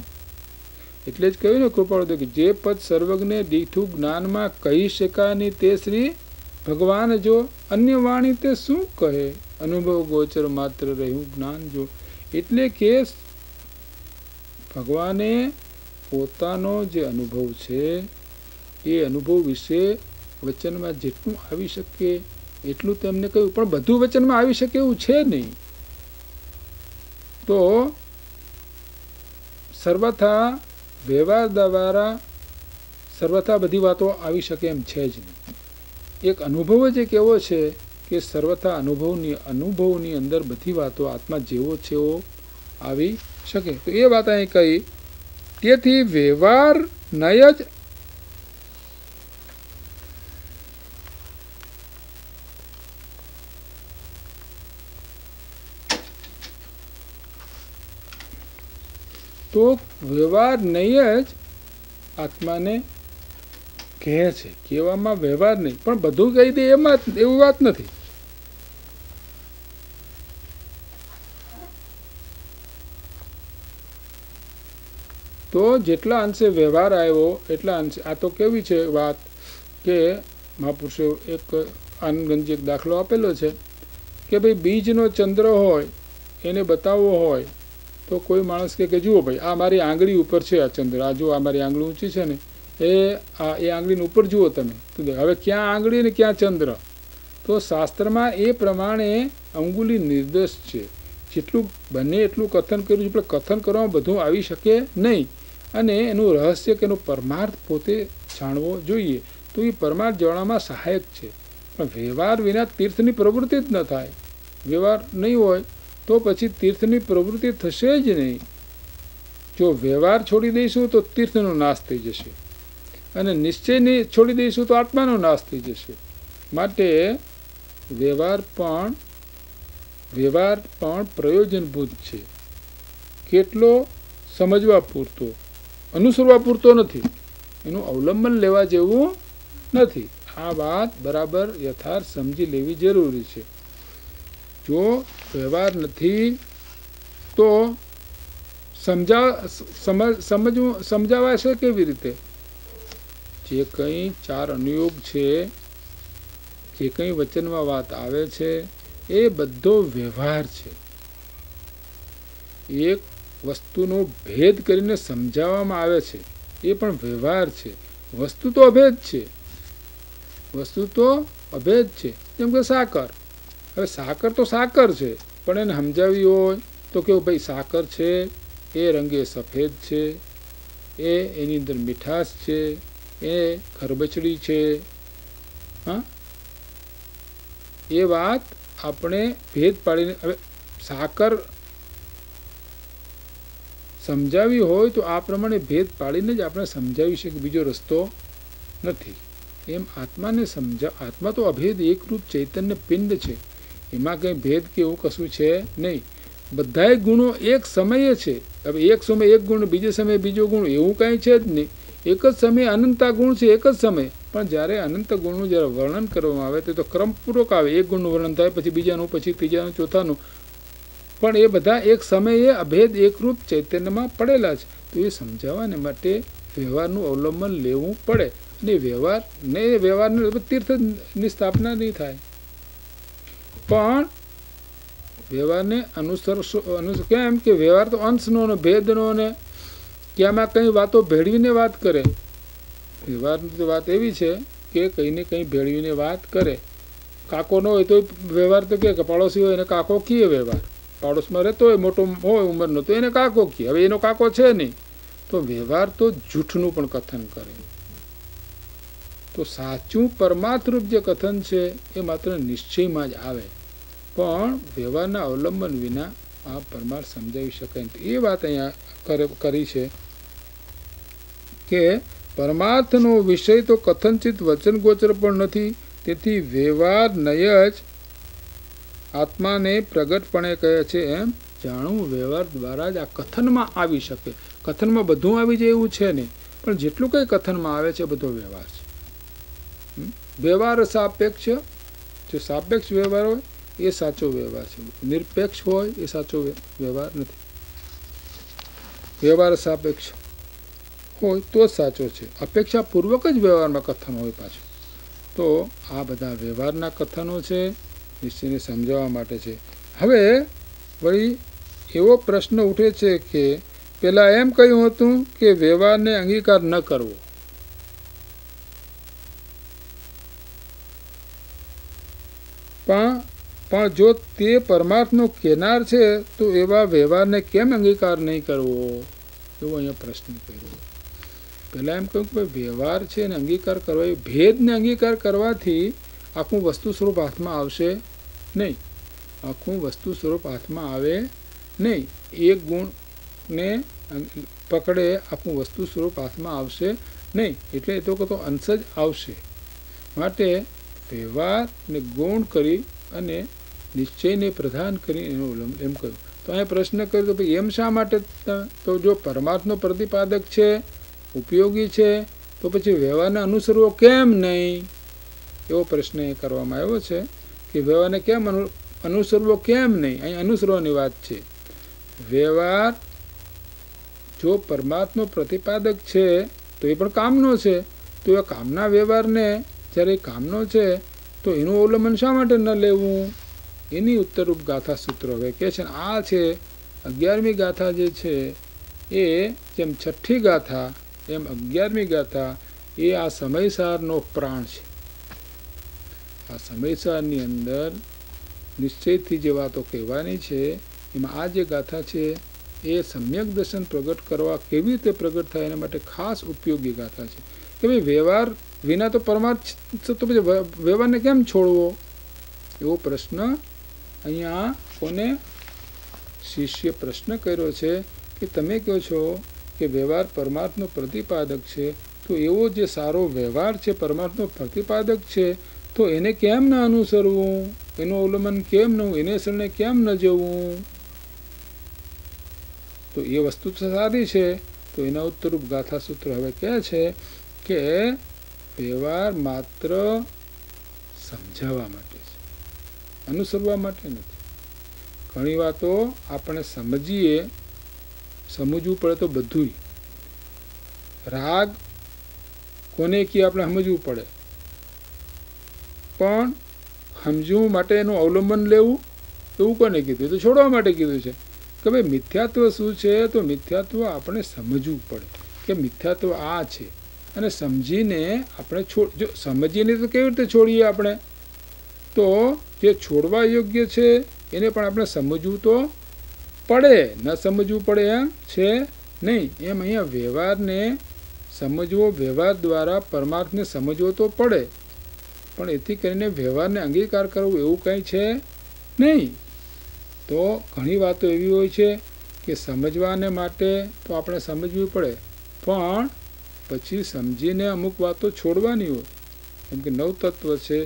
Speaker 1: એટલે જ કહ્યું ને કૃપાળુ કે જે પદ સર્વજ્ઞ દીઠું જ્ઞાનમાં કહી શકાય નહીં તે શ્રી ભગવાન જો, અન્ય વાણી તે શું કહે, અનુભવ ગોચર માત્ર રહ્યું જ્ઞાન જો. એટલે કે ભગવાને પોતાનો જે અનુભવ છે એ અનુભવ વિશે વચનમાં જેટલું આવી શકે એટલું તેમને કહ્યું, પણ બધું વચનમાં આવી શકે એવું છે નહીં. તો સર્વથા વ્યવહાર દ્વારા સર્વથા બધી વાતો આવી શકે એમ છે જ નહીં. એક અનુભવ જ એક એવો છે કે સર્વથા અનુભવની અંદર બધી વાતો આત્મા જેવો છે એવો આવી શકે. તો એ વાત અહીં કહી. તેથી વ્યવહાર નય જ તો વ્યવહાર નહીં જ આત્માને કહે છે. કહેવામાં વ્યવહાર નહીં, પણ બધું કહી દે એમાં એવું વાત નથી. તો જેટલા અંશે વ્યવહાર આવ્યો એટલા અંશે આ તો કેવી છે વાત કે મહાપુરુષે એક આનંદગંજ એક દાખલો આપેલો છે કે ભાઈ બીજનો ચંદ્ર હોય એને બતાવવો હોય તો કોઈ માણસ કે જુઓ ભાઈ આ મારી આંગળી ઉપર છે આ ચંદ્ર, આ જો આ મારી આંગળી ઊંચી છે ને એ આંગળીની ઉપર જુઓ તમે, હવે ક્યાં આંગળી ને ક્યાં ચંદ્ર. તો શાસ્ત્રમાં એ પ્રમાણે અંગુલી નિર્દેશ છે. જેટલું બને એટલું કથન કર્યું છે, પણ કથન કરવામાં બધું આવી શકે નહીં, અને એનું રહસ્ય કે એનો પરમાર્થ પોતે જાણવો જોઈએ. તો એ પરમાર્થ જાણવામાં સહાયક છે. પણ વ્યવહાર વિના તીર્થની પ્રવૃત્તિ જ ન થાય. વ્યવહાર નહીં હોય તો પછી તીર્થની પ્રવૃત્તિ થશે જ નહીં. જો વ્યવહાર છોડી દઈશું તો તીર્થનો નાશ થઈ જશે, અને નિશ્ચયની છોડી દઈશું તો આત્માનો નાશ થઈ જશે. માટે વ્યવહાર પણ પ્રયોજનભૂત છે. કેટલો સમજવા પૂરતો, અનુસરવા પૂરતો નથી, એનું અવલંબન લેવા જેવું નથી. આ વાત બરાબર યથાર્થ સમજી લેવી જરૂરી છે. જો વ્યવહાર નથી તો સમજાવાશે કેવી રીતે? જે કંઈ ચાર અનુયોગ છે, જે કંઈ વચનમાં વાત આવે છે એ બધો વ્યવહાર છે. એક વસ્તુનો ભેદ કરીને સમજાવવામાં આવે છે એ પણ વ્યવહાર છે. વસ્તુ તો અભેદ છે, વસ્તુ તો અભેદ છે. જેમ કે સાકર, હવે સાકર તો સાકર છે, પણ એને સમજાવી હોય તો કેવું ભાઈ સાકર છે એ રંગે સફેદ છે, એની અંદર મીઠાશ છે, એ ખરબચડી છે. હા, એ વાત આપણે ભેદ પાડીને, હવે સાકર સમજાવી હોય તો આ પ્રમાણે ભેદ પાડીને જ આપણે સમજાવી શકીએ, બીજો રસ્તો નથી. એમ આત્માને આત્મા તો અભેદ એકરૂપ ચૈતન્ય પિંડ છે, એમાં કંઈ ભેદ કે એવું કશું છે નહીં. બધાય ગુણો એક સમયે છે. હવે એક સમયે એક ગુણ, બીજે સમયે બીજો ગુણ, એવું કાંઈ છે જ નહીં. એક જ સમયે અનંતા ગુણ છે, એક જ સમયે. પણ જ્યારે અનંત ગુણનું જ્યારે વર્ણન કરવામાં આવે તો ક્રમપૂર્વક આવે. એક ગુણનું વર્ણન થાય, પછી બીજાનું, પછી ત્રીજાનું, ચોથાનું. પણ એ બધા એક સમયે અભેદ એકરૂપ ચૈતન્યમાં પડેલા છે. તો એ સમજાવવાને માટે વ્યવહારનું અવલંબન લેવું પડે. અને વ્યવહારને તીર્થની સ્થાપના નહીં થાય. પણ વ્યવહારને અનુસરશો. કેમ કે વ્યવહાર તો અંશનો ને ભેદનો ને ક્યાંમાં કંઈ વાતો ભેળવીને વાત કરે. વ્યવહારની તો વાત એવી છે કે કંઈને કંઈ ભેળવીને વાત કરે. કાકો ન હોય તો વ્યવહાર તો કે પાડોશી હોય એને કાકો કીએ. વ્યવહાર પાડોશમાં રહેતો હોય, મોટો હોય ઉંમરનો, તો એને કાકો કીએ. હવે એનો કાકો છે નહીં, તો વ્યવહાર તો જૂઠનું પણ કથન કરે. તો સાચું પરમાર્થરૂપ જે કથન છે એ માત્ર નિશ્ચયમાં જ આવે, પણ વ્યવહારના અવલંબન વિના આ પરમાર્થ સમજાવી શકાય નહીં. એ વાત અહીંયા કરી છે કે પરમાર્થનો વિષય તો કથનચિત વચન ગોચર પણ નથી. તેથી વ્યવહાર નય જ આત્માને પ્રગટપણે કહે છે એમ જાણવું વ્યવહાર દ્વારા જ આ કથનમાં આવી શકે. કથનમાં બધું આવી જાય એવું છે નહીં, પણ જેટલું કંઈ કથનમાં આવે છે બધો વ્યવહાર છે. વ્યવહાર સાપેક્ષ, જો સાપેક્ષ વ્યવહાર હોય એ સાચો વ્યવહાર છે. નિરપેક્ષ હોય એ સાચો વ્યવહાર નથી. વ્યવહાર સાપેક્ષ હોય તો જ સાચો છે. અપેક્ષાપૂર્વક જ વ્યવહારમાં કથન હોય પાછું. તો આ બધા વ્યવહારના કથનો છે, નિશ્ચયને સમજાવવા માટે છે. હવે વળી એવો પ્રશ્ન ઉઠે છે કે પેલા એમ કહ્યું હતું કે વ્યવહારને અંગીકાર ન કરવો. પણ જો તે પરમાર્થનો કેનાર છે તો એવા વ્યવહારને કેમ અંગીકાર નહીં કરવો, એવો અહીંયા પ્રશ્ન કર્યો. પહેલાં એમ કહ્યું કે વ્યવહાર છે એને અંગીકાર કરવા, ભેદને અંગીકાર કરવાથી આખું વસ્તુ સ્વરૂપ હાથમાં આવશે નહીં. આખું વસ્તુ સ્વરૂપ હાથમાં આવે નહીં. એક ગુણને પકડે આખું વસ્તુ સ્વરૂપ હાથમાં આવશે નહીં. એટલે એ તો કતો અંશ જ આવશે. માટે વ્યવહારને ગૌણ કરી અને નિશ્ચયને પ્રધાન કરી એનો એમ કહ્યું. તો અહીંયા પ્રશ્ન કર્યો તો ભાઈ એમ શા માટે? તો જો પરમાર્થનો પ્રતિપાદક છે, ઉપયોગી છે, તો પછી વ્યવહારને અનુસરવો કેમ નહીં? એવો પ્રશ્ન એ કરવામાં આવ્યો છે કે વ્યવહારને કેમ અનુસરવો કેમ નહીં? અહીં અનુસરવાની વાત છે. વ્યવહાર જો પરમાર્થનો પ્રતિપાદક છે તો એ પણ કામનો છે. તો એ કામના વ્યવહારને જ્યારે કામનો છે તો એનું અવલંબન શા માટે ન લેવું? એની ઉત્તરરૂપ ગાથા સૂત્ર હવે કહે છે. આ છે 11મી ગાથા જે છે એ જેમ 6ઠ્ઠી ગાથા એમ 11મી ગાથા એ આ સમયસારનો પ્રાણ છે. આ સમયસારની અંદર નિશ્ચયથી જે વાતો કહેવાની છે એમાં આ જે ગાથા છે એ સમ્યક દર્શન પ્રગટ કરવા કેવી રીતે પ્રગટ થાય એના માટે ખાસ ઉપયોગી ગાથા છે. કે ભાઈ વ્યવહાર વિના તો પરમાર્થ, તો પછી વ્યવહારને કેમ છોડવો? એવો પ્રશ્ન અહીંયા કોને? શિષ્ય પ્રશ્ન કર્યો છે કે તમે કહો છો કે વ્યવહાર પરમાર્થનો પ્રતિપાદક છે, તો એવો જે સારો વ્યવહાર છે પરમાર્થનો પ્રતિપાદક છે, તો એને કેમ ન અનુસરવું? એનું અવલંબન કેમ ન, એને શરણે કેમ ન જવું? તો એ વસ્તુ સારી છે. તો એના ઉત્તરરૂપ ગાથા સૂત્ર હવે કહે છે કે વ્યવહાર માત્ર સમજાવવા માટે છે, અનુસરવા માટે નથી. ઘણી વાતો આપણે સમજવું પડે તો બધું. રાગ કોને કે આપણે સમજવું પડે, પણ સમજવું માટે એનું અવલંબન લેવું એવું કોને કીધું? તો છોડવા માટે કીધું છે કે ભાઈ મિથ્યાત્વ શું છે? તો મિથ્યાત્વ આપણે સમજવું પડે કે મિથ્યાત્વ આ છે, અને સમજીને આપણે જો સમજીને તો કેવી રીતે છોડીએ આપણે? તો જે છોડવા યોગ્ય છે એને પણ આપણે સમજવું તો પડે, ન સમજવું પડે એમ છે નહીં. એમ અહીંયા વ્યવહારને સમજવો, વ્યવહાર દ્વારા પરમાર્થને સમજવો તો પડે, પણ એથી કરીને વ્યવહારને અંગીકાર કરવો એવું કંઈ છે નહીં. તો ઘણી વાતો એવી હોય છે કે સમજવાને માટે તો આપણે સમજવી પડે, પણ પછી સમજીને અમુક વાતો છોડવાની હોય. કેમ કે નવ તત્વ છે,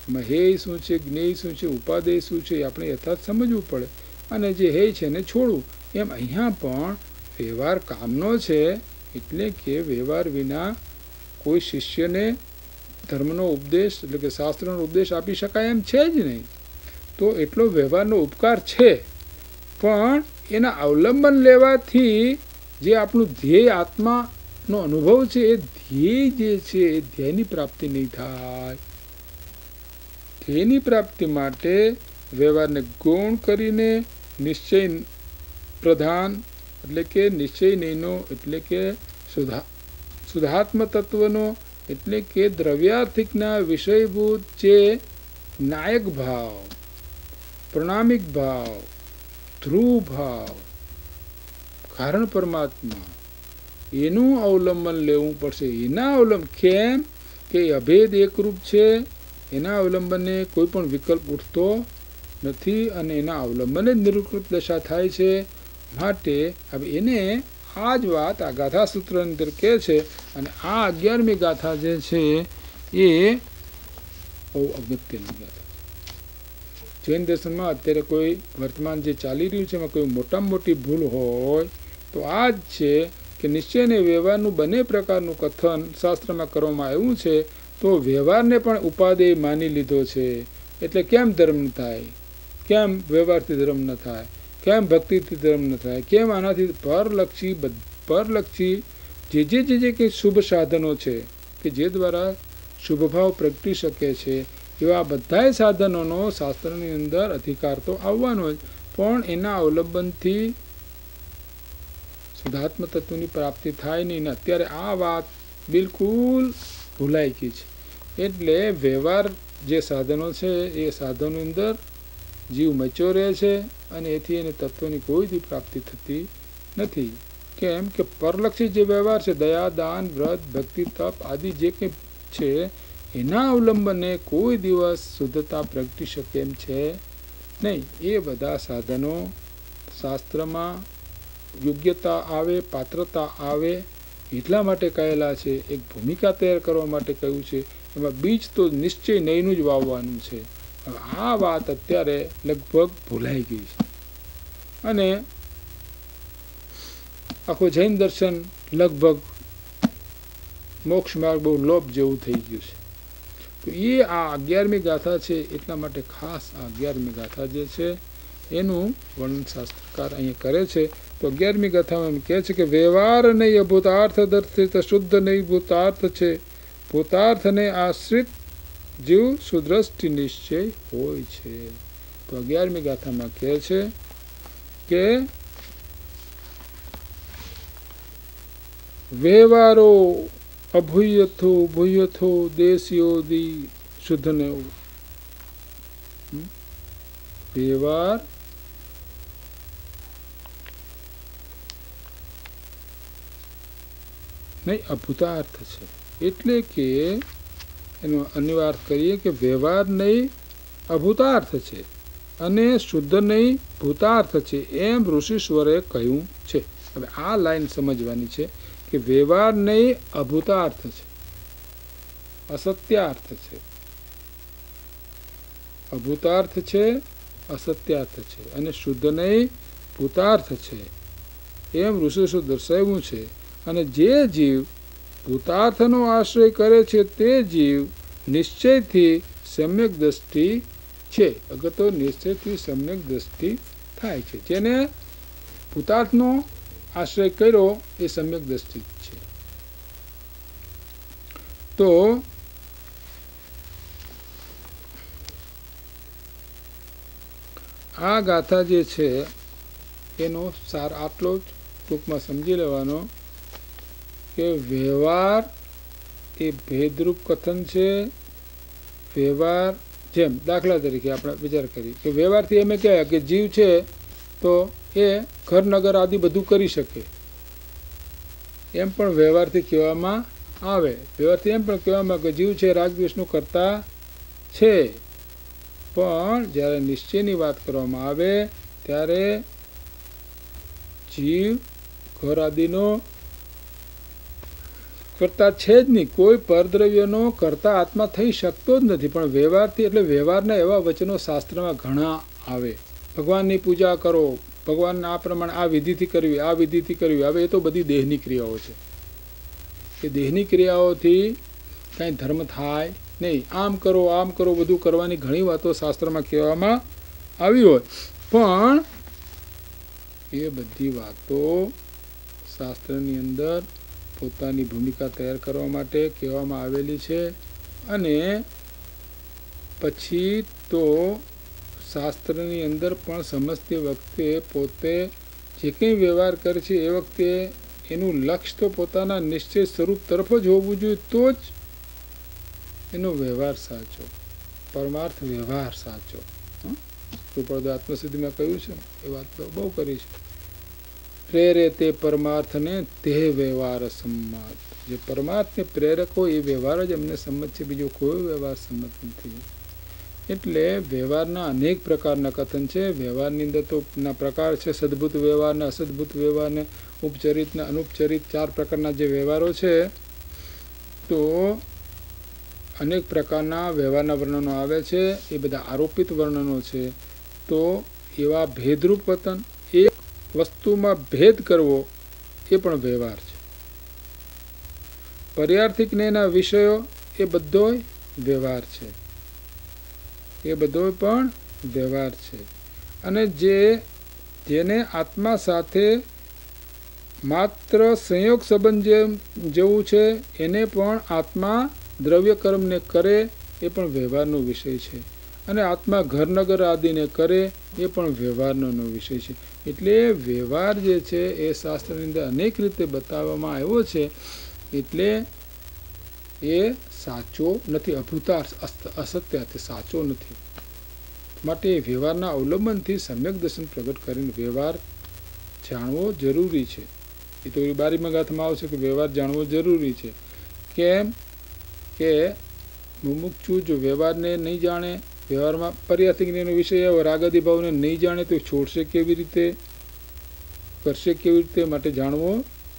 Speaker 1: એમાં હેય શું છે, જ્ઞેય શું છે, ઉપાદેય શું છે, એ આપણે યથાર્થ સમજવું પડે, અને જે હેય છે એને છોડવું. એમ અહીંયા પણ વ્યવહાર કામનો છે, એટલે કે વ્યવહાર વિના કોઈ શિષ્યને ધર્મનો ઉપદેશ એટલે કે શાસ્ત્રનો ઉપદેશ આપી શકાય એમ છે જ નહીં. તો એટલો વ્યવહારનો ઉપકાર છે, પણ એના અવલંબન લેવાથી જે આપણું ધ્યેય આત્માનો અનુભવ છે, એ ધ્યેય જે છે એ ધ્યેયની પ્રાપ્તિ નહીં થાય. ધ્યેયની પ્રાપ્તિ માટે વ્યવહારને ગૌણ કરીને નિશ્ચય પ્રધાન એટલે કે નિશ્ચય નહીંનો એટલે કે શુદ્ધાત્મ તત્વનો એટલે કે દ્રવ્યાર્થિકના વિષયભૂત જે નાયક ભાવ, પ્રણામિક ભાવ, ધ્રુવ ભાવ, કારણ પરમાત્મા, એનું અવલંબન લેવું પડશે. એના અવલંબન કેમ કે અભેદ એકરૂપ છે, એના અવલંબને કોઈ પણ વિકલ્પ ઉઠતો નથી, અને એના અવલંબને જ નિરુકૃત દશા થાય છે. માટે હવે એને આ જ વાત આ ગાથા સૂત્રની અંદર કહે છે, અને આ 11મી ગાથા જે છે એ બહુ અગત્યની ગાથા. જૈન દર્શનમાં અત્યારે કોઈ વર્તમાન જે ચાલી રહ્યું છે એમાં કોઈ મોટામાં મોટી ભૂલ હોય તો આ જ છે કે નિશ્ચય અને વ્યવહારનું બંને પ્રકારનું કથન શાસ્ત્રમાં કરવામાં આવ્યું છે, તો વ્યવહારને પણ ઉપાદેય માની લીધો છે. એટલે કેમ ધર્મ ન થાય, કેમ વ્યવહારથી ધર્મ ન થાય, કેમ ભક્તિથી ધર્મ ન થાય, કેમ આનાથી પરલક્ષી જે કંઈ શુભ સાધનો છે કે જે દ્વારા શુભ ભાવ પ્રગટી શકે છે, એવા બધાય સાધનોનો શાસ્ત્રની અંદર અધિકાર તો આવવાનો જ, પણ એના અવલંબનથી શુદ્ધાત્મ તત્વની પ્રાપ્તિ થાય નહીં. ને અત્યારે આ વાત બિલકુલ ભૂલાઈ ગઈ છે. એટલે વ્યવહાર જે સાધનો છે એ સાધનોની અંદર જીવ મચ્યો રહે છે, અને એથી એને તત્વની કોઈ દી પ્રાપ્તિ થતી નથી. કેમ કે પરલક્ષી જે વ્યવહાર છે, દયા, દાન, વ્રત, ભક્તિ, તપ આદિ જે કંઈ છે, એના અવલંબને કોઈ દિવસ શુદ્ધતા પ્રગટી શકે એમ છે નહીં. એ બધા સાધનો શાસ્ત્રમાં યોગ્યતા આવે, પાત્રતા આવે એટલા માટે કહેલા છે. એક ભૂમિકા તૈયાર કરવા માટે કહ્યું છે. એમાં બીજ તો નિશ્ચય નહીંનું જ વાવવાનું છે. આ વાત અત્યારે લગભગ ભૂલાઈ ગઈ છે, અને આખું જૈન દર્શન લગભગ મોક્ષ માર્ગ બહુ લોપ જેવું થઈ ગયું છે. તો એ આ 11મી ગાથા છે, એટલા માટે ખાસ આ 11મી ગાથા જે છે એનું વર્ણન શાસ્ત્રકાર અહીંયા કરે છે. તો 11મી ગાથામાં એમ કહે છે કે વ્યવહાર નહીં અભૂતાર્થ દર્શિત શુદ્ધ નહીં ભૂતાર્થ છે, ભૂતાર્થને આશ્રિત જીવ સુદ્રષ્ટિ નિશ્ચય હોય છે. તો 11મી ગાથામાં કહે છે કે વ્યવહારો અભૂયથો ભૂયથો દેશયોદી શુદ્ધને વ્યવહાર નહીં અભૂતાર્થ છે. એટલે કે એનો અનિવાર્થ કરીએ કે વ્યવહાર નહીં અભૂતાર્થ છે અને શુદ્ધ નહીં ભૂતાર્થ છે, એમ ઋષિશ્વરે કહ્યું છે. હવે આ લાઈન સમજવાની છે કે વ્યવહાર નહીં અભૂતાર્થ છે, અસત્યાર્થ છે, અભૂતાર્થ છે, અસત્યાર્થ છે, અને શુદ્ધ નહીં ભૂતાર્થ છે, એમ ઋષિશ્વર દર્શાવ્યું છે. અને જે જીવ ભૂતાર્થનો આશ્રય કરે છે તે જીવ નિશ્ચયથી સમ્યક દ્રષ્ટિ છે. અગર તો નિશ્ચયથી સમ્યક દ્રષ્ટિ થાય છે. જેને ભૂતાર્થનો આશ્રય કર્યો એ સમ્યક દ્રષ્ટિ છે. તો આ ગાથા જે છે એનો સાર આટલો જ ટૂંકમાં સમજી લેવાનો કે વ્યવહાર એ ભેદરૂપ કથન છે. વ્યવહાર જેમ દાખલા તરીકે આપણે વિચાર કરીએ કે વ્યવહારથી એમ કહેવાય કે જીવ છે તો એ ઘર નગર આદિ બધું કરી શકે એમ પણ વ્યવહારથી કહેવામાં આવે. વ્યવહારથી એમ પણ કહેવામાં કે જીવ છે રાગદ્વેષનું કરતા છે, પણ જ્યારે નિશ્ચયની વાત કરવામાં આવે ત્યારે જીવ ઘર આદિનો કરતા છે જ નહીં. કોઈ પરદ્રવ્યનો કરતા આત્મા થઈ શકતો જ નથી. પણ વ્યવહારથી એટલે વ્યવહારના એવા વચનો શાસ્ત્રમાં ઘણા આવે. ભગવાનની પૂજા કરો, ભગવાન આ પ્રમાણે આ વિધિથી કરવી, આ વિધિથી કરવી. હવે એ તો બધી દેહની ક્રિયાઓ છે. એ દેહની ક્રિયાઓથી કાંઈ ધર્મ થાય નહીં. આમ કરો બધું કરવાની ઘણી વાતો શાસ્ત્રમાં કહેવામાં આવી હોય, પણ એ બધી વાતો શાસ્ત્રની અંદર પોતાની ભૂમિકા તૈયાર કરવા માટે કહેવામાં આવેલી છે. અને પછી તો શાસ્ત્રની અંદર પણ સમજતી વખતે પોતે જે કંઈ વ્યવહાર કરે છે એ વખતે એનું લક્ષ્ય તો પોતાના નિશ્ચય સ્વરૂપ તરફ જ હોવું જોઈએ, તો જ એનો વ્યવહાર સાચો, પરમાર્થ વ્યવહાર સાચો. કૃપાળુ આત્મસિદ્ધિમાં કહ્યું છે એ વાત બહુ કરી છે. પ્રેરે તે પરમાર્થને તે વ્યવહાર સંમત. જે પરમાર્થને પ્રેરક હોય એ વ્યવહાર જ અમને સંમત છે, બીજો કોઈ વ્યવહાર સંમત નથી. એટલે વ્યવહારના અનેક પ્રકારના કથન છે. વ્યવહારની અંદર તો ના પ્રકાર છે, સદભૂત વ્યવહાર ને અસદભૂત વ્યવહાર ને ઉપચરિત ને અનુપચરિત 4 પ્રકારના જે વ્યવહારો છે. તો અનેક પ્રકારના વ્યવહારના વર્ણનો આવે છે. એ બધા આરોપિત વર્ણનો છે. તો એવા ભેદરૂપ કથન, એક વસ્તુમાં ભેદ કરવો એ પણ વ્યવહાર છે. પર્યાર્થિક જ્ઞાનના વિષયો એ બધોય વ્યવહાર છે, એ બધો પણ વ્યવહાર છે. અને જેને આત્મા સાથે માત્ર સંયોગ સંબંધ જેવું છે એને પણ આત્મા દ્રવ્ય કર્મને કરે એ પણ વ્યવહારનો વિષય છે. અને આત્મા ઘરનગર આદિને કરે એ પણ વ્યવહારનો વિષય છે. એટલે વ્યવહાર જે છે એ શાસ્ત્રની અંદર અનેક રીતે બતાવવામાં આવ્યો છે. એટલે એ સાચો નથી, અભૂતાર્થ અસત્યાર્થ સાચો નથી. માટે વ્યવહારના અવલંબનથી સમ્યક દર્શન પ્રગટ કરીને વ્યવહાર જાણવો જરૂરી છે. એ તો 12મી ગાથામાં આવશે કે વ્યવહાર જાણવો જરૂરી છે. કેમ કે મુમુક્ષુ જો વ્યવહારને નહીં જાણે, વ્યવહારમાં પર્યાર્થિક જ્ઞાનનો વિષય એવો રાગાદી ભાવને નહીં જાણે તો છોડશે કેવી રીતે, કરશે કેવી રીતે? માટે જાણવો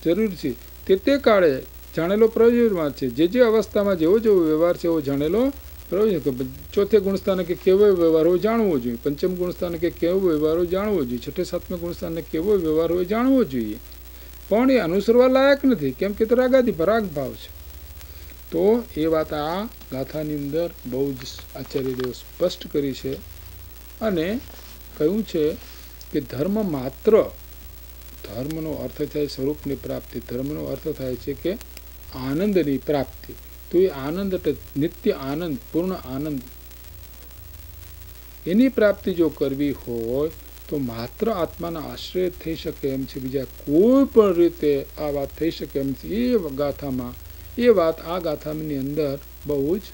Speaker 1: જરૂરી છે. તે કાળે જાણેલો પ્રયોજનમાં છે. જે અવસ્થામાં જેવો વ્યવહાર છે એવો જાણેલો પ્રયોજન. ચોથે ગુણસ્થાને કે કેવો વ્યવહાર હોય જાણવો જોઈએ, પંચમ ગુણસ્થાને કે કેવો વ્યવહાર હોય જાણવો જોઈએ, છઠ્ઠે સાતમા ગુણસ્થાને કેવો વ્યવહાર હોય જાણવો જોઈએ. પણ એ અનુસરવા લાયક નથી. કેમ કે તો રાગાદી રાગ ભાવ છે. તો એ વાત આ ગાથાની અંદર બહુ જ આચાર્યદેવ સ્પષ્ટ કરી છે. અને કહ્યું છે કે ધર્મ માત્ર, ધર્મનો અર્થ થાય સ્વરૂપની પ્રાપ્તિ, ધર્મનો અર્થ થાય છે કે આનંદની પ્રાપ્તિ. તો એ આનંદ એટલે નિત્ય આનંદ, પૂર્ણ આનંદ, એની પ્રાપ્તિ જો કરવી હોય તો માત્ર આત્માના આશ્રય થઈ શકે એમ છે. બીજા કોઈ પણ રીતે આ વાત થઈ શકે એમ છે. એ ગાથામાં એ વાત આ ગાથાની અંદર બહુ જ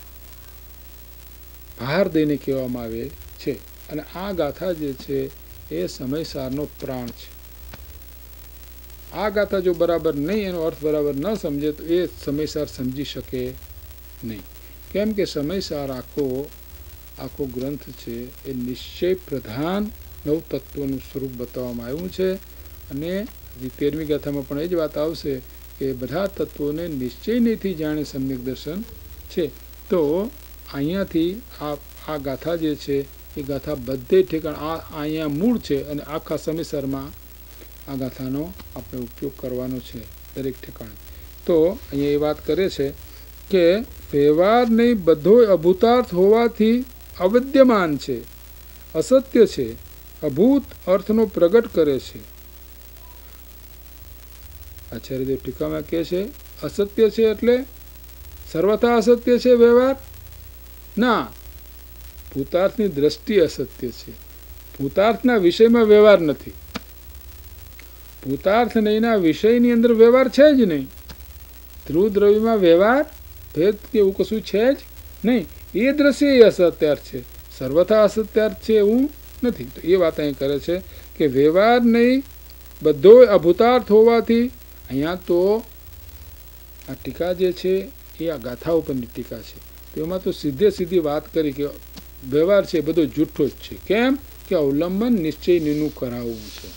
Speaker 1: ભાર દઈને કહેવામાં આવે છે. અને આ ગાથા જે છે એ સમયસારનો પ્રાણ છે. આ ગાથા જો બરાબર નહીં, એનો અર્થ બરાબર ન સમજે તો એ સમયસાર સમજી શકે નહીં. કેમ કે સમયસાર આખો ગ્રંથ છે એ નિશ્ચય પ્રધાન નવ તત્વનું સ્વરૂપ બતાવવામાં આવ્યું છે. અને 13મી ગાથામાં પણ એ જ વાત આવશે કે બધા તત્વોને નિશ્ચયથી જાણે સમ્યક દર્શન છે. તો અહીંયાથી આ ગાથા જે છે એ ગાથા બધે ઠેકાણ અહીંયા મૂળ છે. અને આખા સમયસરમાં આ ગાથાનો આપણે ઉપયોગ કરવાનો છે દરેક ઠેકાણે. તો અહીંયા એ વાત કરે છે કે વ્યવહાર નહીં બધો અભૂતાર્થ હોવાથી અવિદ્યમાન છે, અસત્ય છે, અભૂત અર્થનો પ્રગટ કરે છે. આચાર્યદેવ ટીકામાં કહે છે અસત્ય છે એટલે સર્વથા અસત્ય છે વ્યવહાર? ના, ભૂતાર્થની દ્રષ્ટિ અસત્ય છે. ભૂતાર્થના વિષયમાં વ્યવહાર નથી. ભૂતાર્થ નહીંના વિષયની અંદર વ્યવહાર છે જ નહીં. ધ્રુવ દ્રવ્યમાં વ્યવહાર ભેદ કે એવું કશું છે જ નહીં. એ દ્રશ્ય એ અસત્યાર્થ છે. સર્વથા અસત્યાર્થ છે એવું નથી. તો એ વાત અહીં કરે છે કે વ્યવહાર નહીં બધો અભૂતાર્થ હોવાથી, અહીંયા તો આ ટીકા જે છે એ આ ગાથા ઉપરની ટીકા છે, તો એમાં તો સીધી વાત કરી કે વ્યવહાર છે બધો જૂઠો જ છે. કેમ કે અવલંબન નિશ્ચય નહીંનું કરાવવું છે.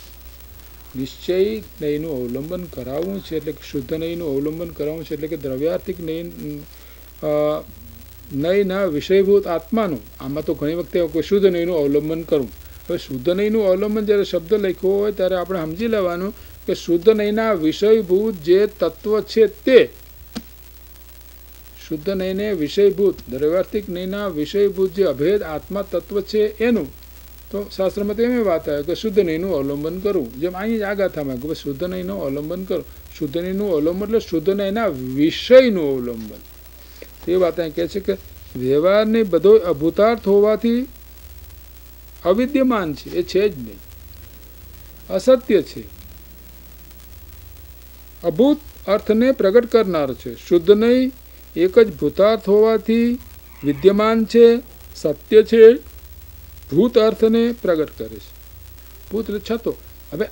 Speaker 1: નિશ્ચય નહીંનું અવલંબન કરાવવું છે એટલે કે શુદ્ધ નહીંનું અવલંબન કરાવવું છે એટલે કે દ્રવ્યાર્થિક નહીંના વિષયભૂત આત્માનું. આમાં તો ઘણી વખતે કોઈ શુદ્ધ નહીંનું અવલંબન કરવું. હવે શુદ્ધ નહીંનું અવલંબન જ્યારે શબ્દ લખ્યો હોય ત્યારે આપણે સમજી લેવાનું કે શુદ્ધ નહીંના વિષયભૂત જે તત્વ છે તે, શુદ્ધ નહીંને વિષયભૂત દ્રવ્યાર્થિક નહીંના વિષયભૂત જે અભેદ આત્મા તત્વ છે એનું, તો શાસ્ત્રમાં તો એમ વાત આવે કે શુદ્ધ નહીંનું અવલંબન કરવું. જેમ અહીં આ ગાથામાં કે શુદ્ધ નહીંનું અવલંબન કરો. શુદ્ધ નહીંનું અવલંબન એટલે શુદ્ધ નહીંના વિષયનું અવલંબન. તો એ વાત અહીં કહે છે કે વ્યવહારને બધો અભૂતાર્થ હોવાથી અવિદ્યમાન છે, એ છે જ નહીં, અસત્ય છે. અભૂત અર્થને પ્રગટ કરનાર છે. શુદ્ધ નહીં એક જ ભૂતાર્થ હોવાથી વિદ્યમાન છે, સત્ય છે, ભૂત અર્થને પ્રગટ કરે છે. ભૂત છતો હવે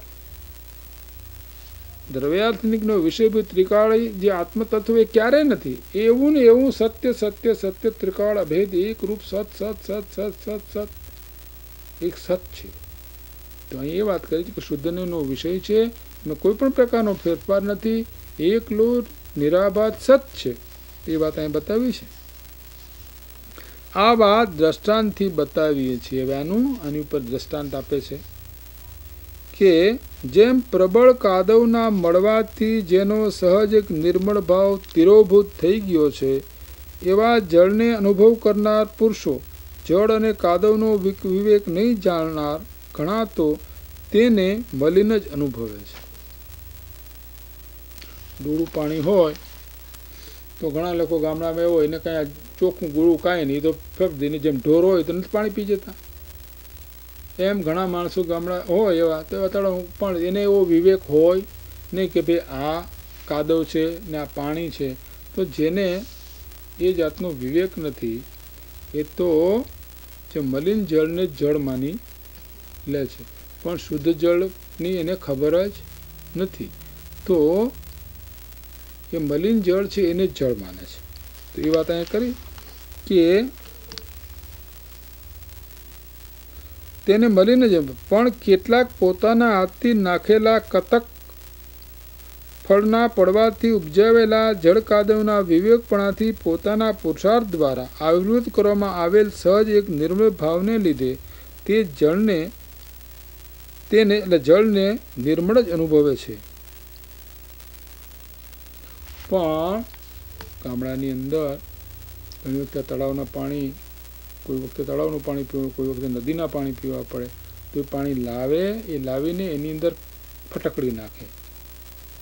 Speaker 1: દ્રવ્યાર્થનિકનો વિષયભૂત ત્રિકાળી જે આત્મતત્વ એ ક્યારે નથી. એવું ને એવું સત્ય સત્ય સત્ય ત્રિકાળ અભેદ એક રૂપ સત સત સત સત સત સત એક સત છે. તો અહીં એ વાત કરી છે કે શુદ્ધનો વિષય છે, એમાં કોઈ પણ પ્રકારનો ફેરફાર નથી, એકલો નિરાભાત સત છે. એ વાત અહીં બતાવી છે. આ વાત દ્રષ્ટાંતથી બતાવીએ છીએ. હવે આની ઉપર દ્રષ્ટાંત આપે છે કે જેમ પ્રબળ કાદવના મળવાથી જેનો સહજ એક નિર્મળ ભાવ તિરોભૂત થઈ ગયો છે, એવા જળને અનુભવ કરનાર પુરુષો જળ અને કાદવનો વિવેક નહીં જાણનાર ઘણા તો તેને મલિન જ અનુભવે છે. ડોળું પાણી હોય તો ઘણા લોકો ગામડામાં એવો એને કાંઈ ચોખ્ખું ગોળું કાંઈ નહીં તો ફેંકીને, જેમ ઢોર હોય તો નથી પાણી પી જતા, એમ ઘણા માણસો ગામડા હોય એવા તો તળાવ પણ એને એવો વિવેક હોય નહીં કે ભાઈ આ કાદવ છે ને આ પાણી છે. તો જેને એ જાતનો વિવેક નથી એ તો જે મલિન જળને જળ માની લે છે, પણ શુદ્ધ જળની એને ખબર જ નથી. તો એ મલિન જળ છે એને જળ માને છે. તો એ વાત અહીંયા કરી કે તેને મલિન જ, પણ કેટલાક પોતાના હાથથી નાખેલા કતક ફળના પડવાથી ઉપજાવેલા જળ કાદવના વિવેકપણાથી પોતાના પુરુષાર્થ દ્વારા આવૃત કરવામાં આવેલ સહજ એક નિર્મળ ભાવને લીધે તે જળને નિર્મળ જ અનુભવે છે. પણ ગામડાની અંદર ઘણી વખતે તળાવના પાણી, કોઈ વખતે તળાવનું પાણી પીવું, કોઈ વખતે નદીના પાણી પીવા પડે, તો એ પાણી લાવીને એની અંદર ફટકડી નાખે.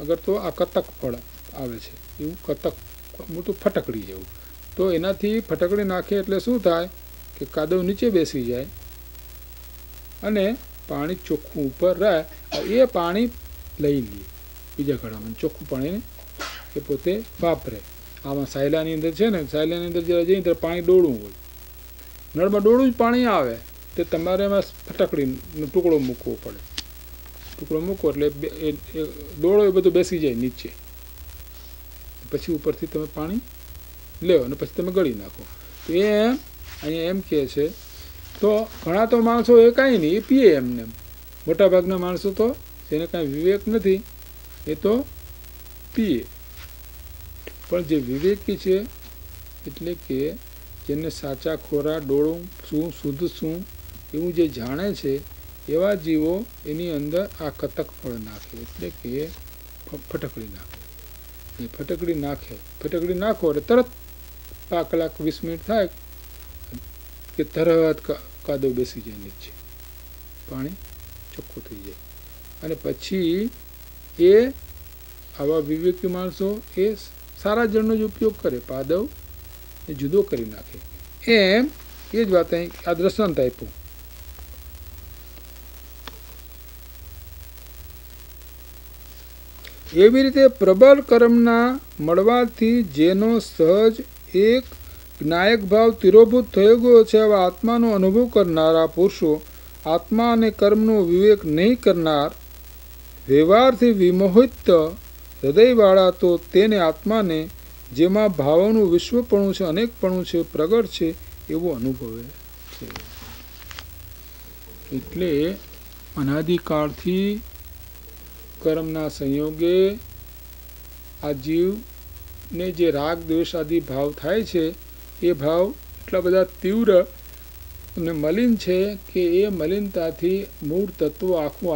Speaker 1: અગર તો આ કતક ફળ આવે છે એવું કતક મોટું ફટકડી જેવું, તો એનાથી ફટકડી નાખે એટલે શું થાય કે કાદવ નીચે બેસી જાય અને પાણી ચોખ્ખું ઉપર રહે. એ પાણી લઈ લે બીજા ઘડામાં, ચોખ્ખું પાણીને એ પોતે વાપરે. આમાં સાયલાની અંદર છે ને, સાયલાની અંદર જ્યારે જઈએ ત્યારે પાણી ડોળું હોય, નળમાં ડોળું જ પાણી આવે, તો તમારે એમાં ફટકડીનો ટુકડો મૂકવો પડે. ટુકડો મૂકો એટલે એ ડોળો એ બધું બેસી જાય નીચે, પછી ઉપરથી તમે પાણી લ્યો અને પછી તમે ગળી નાખો. તો એમ અહીંયા એમ કહે છે. તો ઘણા તો માણસો એ કાંઈ નહીં, એ પીએ એમને. મોટાભાગના માણસો તો જેને કાંઈ વિવેક નથી એ તો પીએ. પણ જે વિવેકી છે એટલે કે જેને સાચા ખોરા ડોળું શું શુદ્ધ શું એવું જે જાણે છે એવા જીવો એની અંદર આ કતક ફળ નાખે, એટલે કે ફટકડી નાખે. એ ફટકડી નાખો એટલે તરત 5 કલાક 20 મિનિટ થાય કે તરત કાદવ બેસી જાય નીચે, પાણી ચોખ્ખું થઈ જાય. અને પછી એ આવા વિવેકી માણસો એ સારા જળનો જ ઉપયોગ કરે, પાદવ એ જુદો કરી નાખે. એમ એ જ વાત અહીં આ દ્રષ્ટાંત આપ્યું. એવી રીતે પ્રબળ કર્મના મળવાથી જેનો સહજ એક જ્ઞાયક ભાવ તિરોભૂત થઈ ગયો છે, આવા આત્માનો અનુભવ કરનારા પુરુષો આત્મા અને કર્મનો વિવેક નહીં કરનાર, વ્યવહારથી વિમોહિત હૃદયવાળા તો તેને આત્માને જેમાં ભાવોનું વિશ્વપણું છે, અનેકપણું છે, પ્રગટ છે એવું અનુભવે છે. એટલે અનાદિકાળથી કર્મના સંયોગે આ જીવને જે રાગ દ્વેષ આદિ ભાવ થાય છે એ ભાવ એટલા બધા તીવ્ર અને મલિન છે કે એ મલિનતાથી મૂળ તત્વ આખું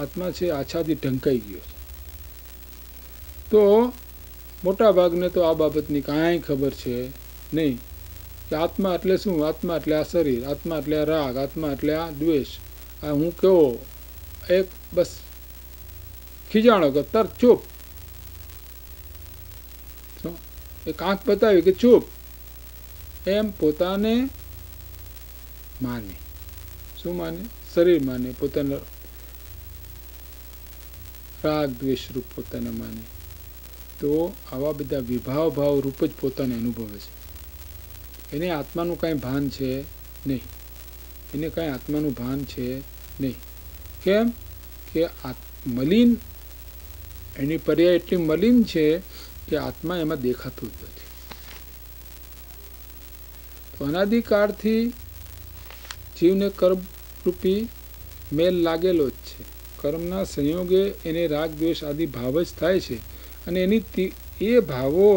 Speaker 1: આત્મા છે આછાથી ઢંકાઈ ગયો છે. તો મોટા ભાગને તો આ બાબતની કાંઈ ખબર છે નહીં કે આત્મા એટલે શું, આત્મા એટલે આ શરીર, આત્મા એટલે આ રાગ, આત્મા એટલે આ દ્વેષ, આ હું કેવો એક બસ ખીજાણો કે તરત ચૂપ, એક આંખ બતાવી કે ચૂપ, એમ પોતાને માને. શું માને? શરીર માને, પોતાના રાગ દ્વેષ રૂપ પોતાને માને. તો આવા બધા વિભાવ ભાવ રૂપ જ પોતાને અનુભવે છે. એને આત્માનું કાંઈ ભાન છે નહીં, એને કાંઈ આત્માનું ભાન છે નહીં. કેમ કે મલિન, એની પર્યાય એટલી મલિન છે કે આત્મા એમાં દેખાતું જ નથી. તો અનાદિકાળથી જીવને કર્મરૂપી મેલ લાગેલો જ છે. કર્મના સંયોગે એને રાગ દ્વેષ આદિ ભાવ જ થાય છે. અને એ ભાવો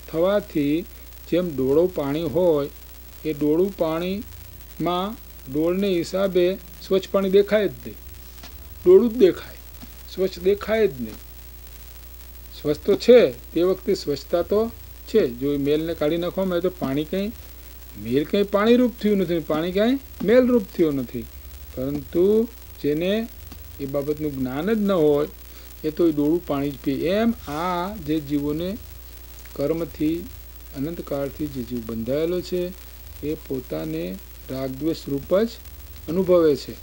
Speaker 1: થવાથી જેમ ડોળું પાણી હોય, એ ડોળું પાણીમાં ડોળને હિસાબે સ્વચ્છ પાણી દેખાય જ નહીં, ડોળું જ દેખાય, સ્વચ્છ દેખાય જ નહીં. સ્વચ્છ તો છે, તે વખતે સ્વચ્છતા તો છે. જો મેલને કાઢી નાખવામાં આવે તો પાણી કંઈ મેલ કંઈ પાણીરૂપ થયું નથી, પાણી કાંઈ મેલરૂપ થયું નથી. પરંતુ જેને એ બાબતનું જ્ઞાન જ ન હોય એ તો એ ડોળું પાણી જ પીએ. એમ આ જે જીવોને કર્મથી અનંતકાળથી જે જીવ બંધાયેલો છે એ પોતાને રાગદ્વેષ રૂપ જ અનુભવે છે.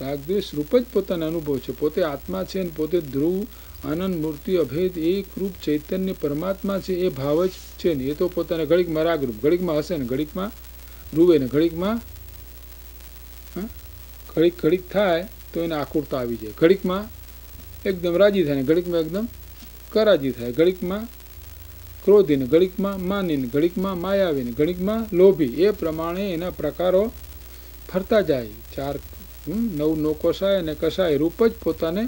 Speaker 1: રાગદ્વેષ રૂપ જ પોતાને અનુભવ છે. પોતે આત્મા છે અને પોતે ધ્રુવ આનંદ મૂર્તિ અભેદ એક રૂપ ચૈતન્ય પરમાત્મા છે એ ભાવ જ છે ને. એ તો પોતાને ઘડીકમાં રાગરૂપ, ઘડીકમાં હશે ને ઘડીકમાં રૂવે ને ઘડીકમાં ઘડીક થાય તો એને આકુરતા આવી જાય, ઘડીકમાં એકદમ રાજી થાય ને ઘડીકમાં એકદમ કરાજી થાય, ઘડીકમાં ક્રોધી ને ઘડીકમાં માની ને ઘડીકમાં માયાવી ને ઘડીકમાં લોભી. એ પ્રમાણે એના પ્રકારો ફરતા જાય. ચાર નવ કસાય અને કસાય રૂપ જ પોતાને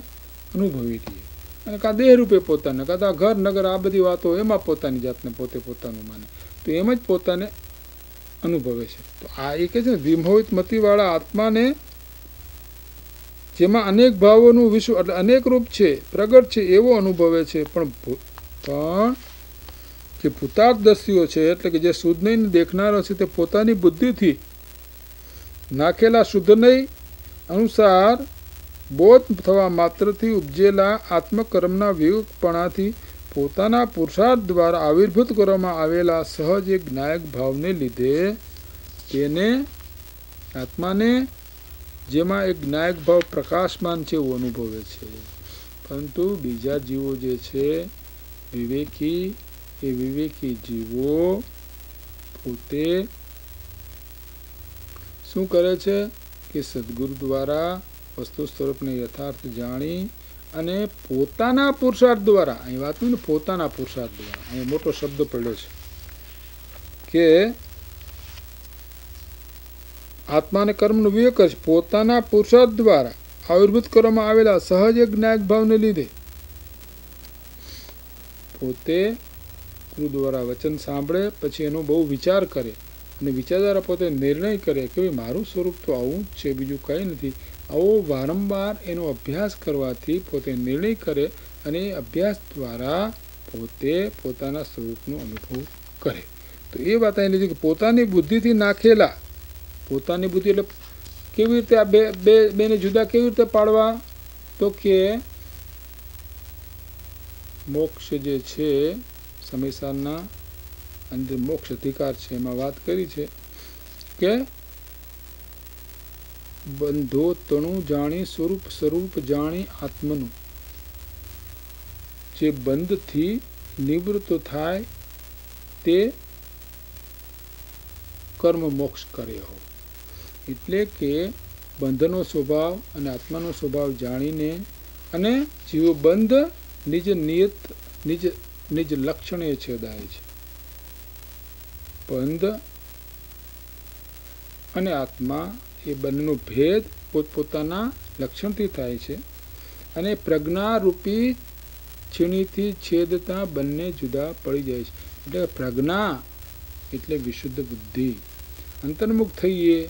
Speaker 1: અનુભવી લઈએ. અને કાં દેહ રૂપે પોતાને, કાં ઘર નગર આ બધી વાતો એમાં પોતાની જાતને પોતે પોતાનું માને, તો એમ જ પોતાને અનુભવે છે. તો આ એ કહે છે ને વિમોહિત મતિવાળા આત્માને જેમાં અનેક ભાવોનું વિશ્વ એટલે અનેક રૂપ છે, પ્રગટ છે એવો અનુભવે છે. પણ જે ભૂતાર્થદર્શીઓ છે એટલે કે જે શુદ્ધ નહીં દેખનારો છે તે પોતાની બુદ્ધિથી નાખેલા શુદ્ધ નહીં અનુસાર બોધ થવા માત્રથી ઉપજેલા આત્મકર્મના વિવેકપણાથી પોતાના પુરુષાર્થ દ્વારા આવિર્ભૂત કરવામાં આવેલા સહજ એક જ્ઞાયક ભાવને લીધે તેને આત્માને જેમાં એક જ્ઞાયક ભાવ પ્રકાશમાન છે એવું અનુભવે છે. પરંતુ બીજા જીવો જે છે વિવેકી, એ વિવેકી જીવો પોતે શું કરે છે કે સદગુરુ દ્વારા વસ્તુ સ્વરૂપને યથાર્થ જાણી અને પોતાના પુરુષાર્થ દ્વારા, અહીં વાત ને પોતાના પુરુષાર્થ દ્વારા, અહીં મોટો શબ્દ પડ્યો છે કે આત્માને કર્મનો વિવેક કરે છે. પોતાના પુરુષાર્થ દ્વારા આવિર્ભૂત કરવામાં આવેલા સહજ જ્ઞાયક ભાવને લીધે પોતે ગુરુ દ્વારા વચન સાંભળે, પછી એનો બહુ વિચાર કરે અને વિચાર દ્વારા પોતે નિર્ણય કરે કે ભાઈ મારું સ્વરૂપ તો આવું જ છે, બીજું કંઈ નથી. આવો વારંવાર એનો અભ્યાસ કરવાથી પોતે નિર્ણય કરે અને એ અભ્યાસ દ્વારા પોતે પોતાના સ્વરૂપનો અનુભવ કરે. તો એ વાત અહીં લીધી કે પોતાની બુદ્ધિથી નાખેલા, પોતાની બુદ્ધિ એટલે કેવી રીતે આ બેને જુદા કેવી રીતે પાડવા? તો કે મોક્ષ જે છે સમયસારના અંદર મોક્ષ અધિકાર છે એમાં વાત કરી છે કે બંધો તણું જાણી સ્વરૂપ જાણી આત્મનું જે બંધથી નિવૃત્ત થાય તે કર્મ મોક્ષ કરે હો. એટલે કે બંધનો સ્વભાવ અને આત્માનો સ્વભાવ જાણીને અને જીવો બંધ નિજ નિયત નિજ લક્ષણે છેદાય છે. બંધ અને આત્મા એ બંનેનો ભેદ પોતપોતાના લક્ષણથી થાય છે અને પ્રજ્ઞારૂપી છીણીથી છેદતા બંને જુદા પડી જાય છે. એટલે પ્રજ્ઞા એટલે વિશુદ્ધ બુદ્ધિ. અંતર્મુખ થઈએ,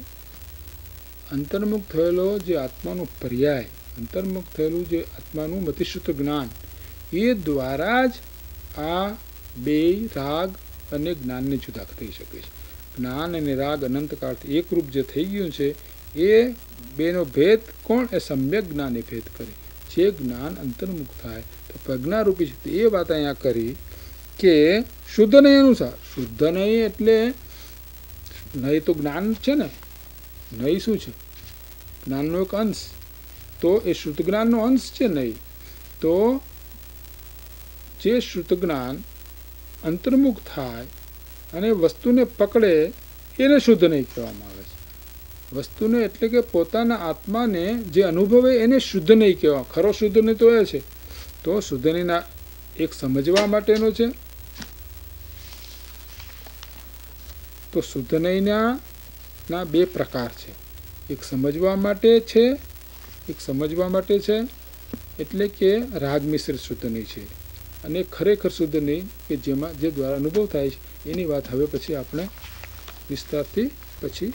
Speaker 1: અંતર્મુખ થયેલો જે આત્માનો પર્યાય, અંતર્મુખ થયેલું જે આત્માનું મતિશુદ્ધ જ્ઞાન, એ દ્વારા જ આ બે રાગ અને જ્ઞાનને જુદા થઈ શકે છે. જ્ઞાન અને રાગ અનંતકાળથી એકરૂપ જે થઈ ગયું છે એ બેનો ભેદ કોણ? એ સમ્યક જ્ઞાન એ ભેદ કરે. જે જ્ઞાન અંતર્મુખ થાય તો પ્રજ્ઞારૂપી છે. એ વાત અહીંયા કરી કે શુદ્ધ નહીં અનુસાર. શુદ્ધ નહીં એટલે નહીં તો જ્ઞાન છે ને, નહીં શું છે? જ્ઞાનનો એક અંશ. તો એ શુદ્ધ જ્ઞાનનો અંશ છે નહીં. તો જે શુદ્ધ જ્ઞાન અંતર્મુખ થાય અને વસ્તુને પકડે એને શુદ્ધ નહીં કહેવામાં આવે છે. વસ્તુને એટલે કે પોતાના આત્માને જે અનુભવે એને શુદ્ધ નહીં કહેવા. ખરો શુદ્ધ નહીં તો એ છે. તો શુદ્ધ નહીંના એક સમજવા માટેનો છે. તો શુદ્ધ નહીંના બે પ્રકાર છે. એક સમજવા માટે છે, એક સમજવા માટે છે એટલે કે રાગ મિશ્રિત શુદ્ધ નહીં છે, અને ખરેખર શુદ્ધ નહીં કે જેમાં જે દ્વારા અનુભવ થાય છે એની વાત હવે પછી આપણે વિસ્તારથી પછી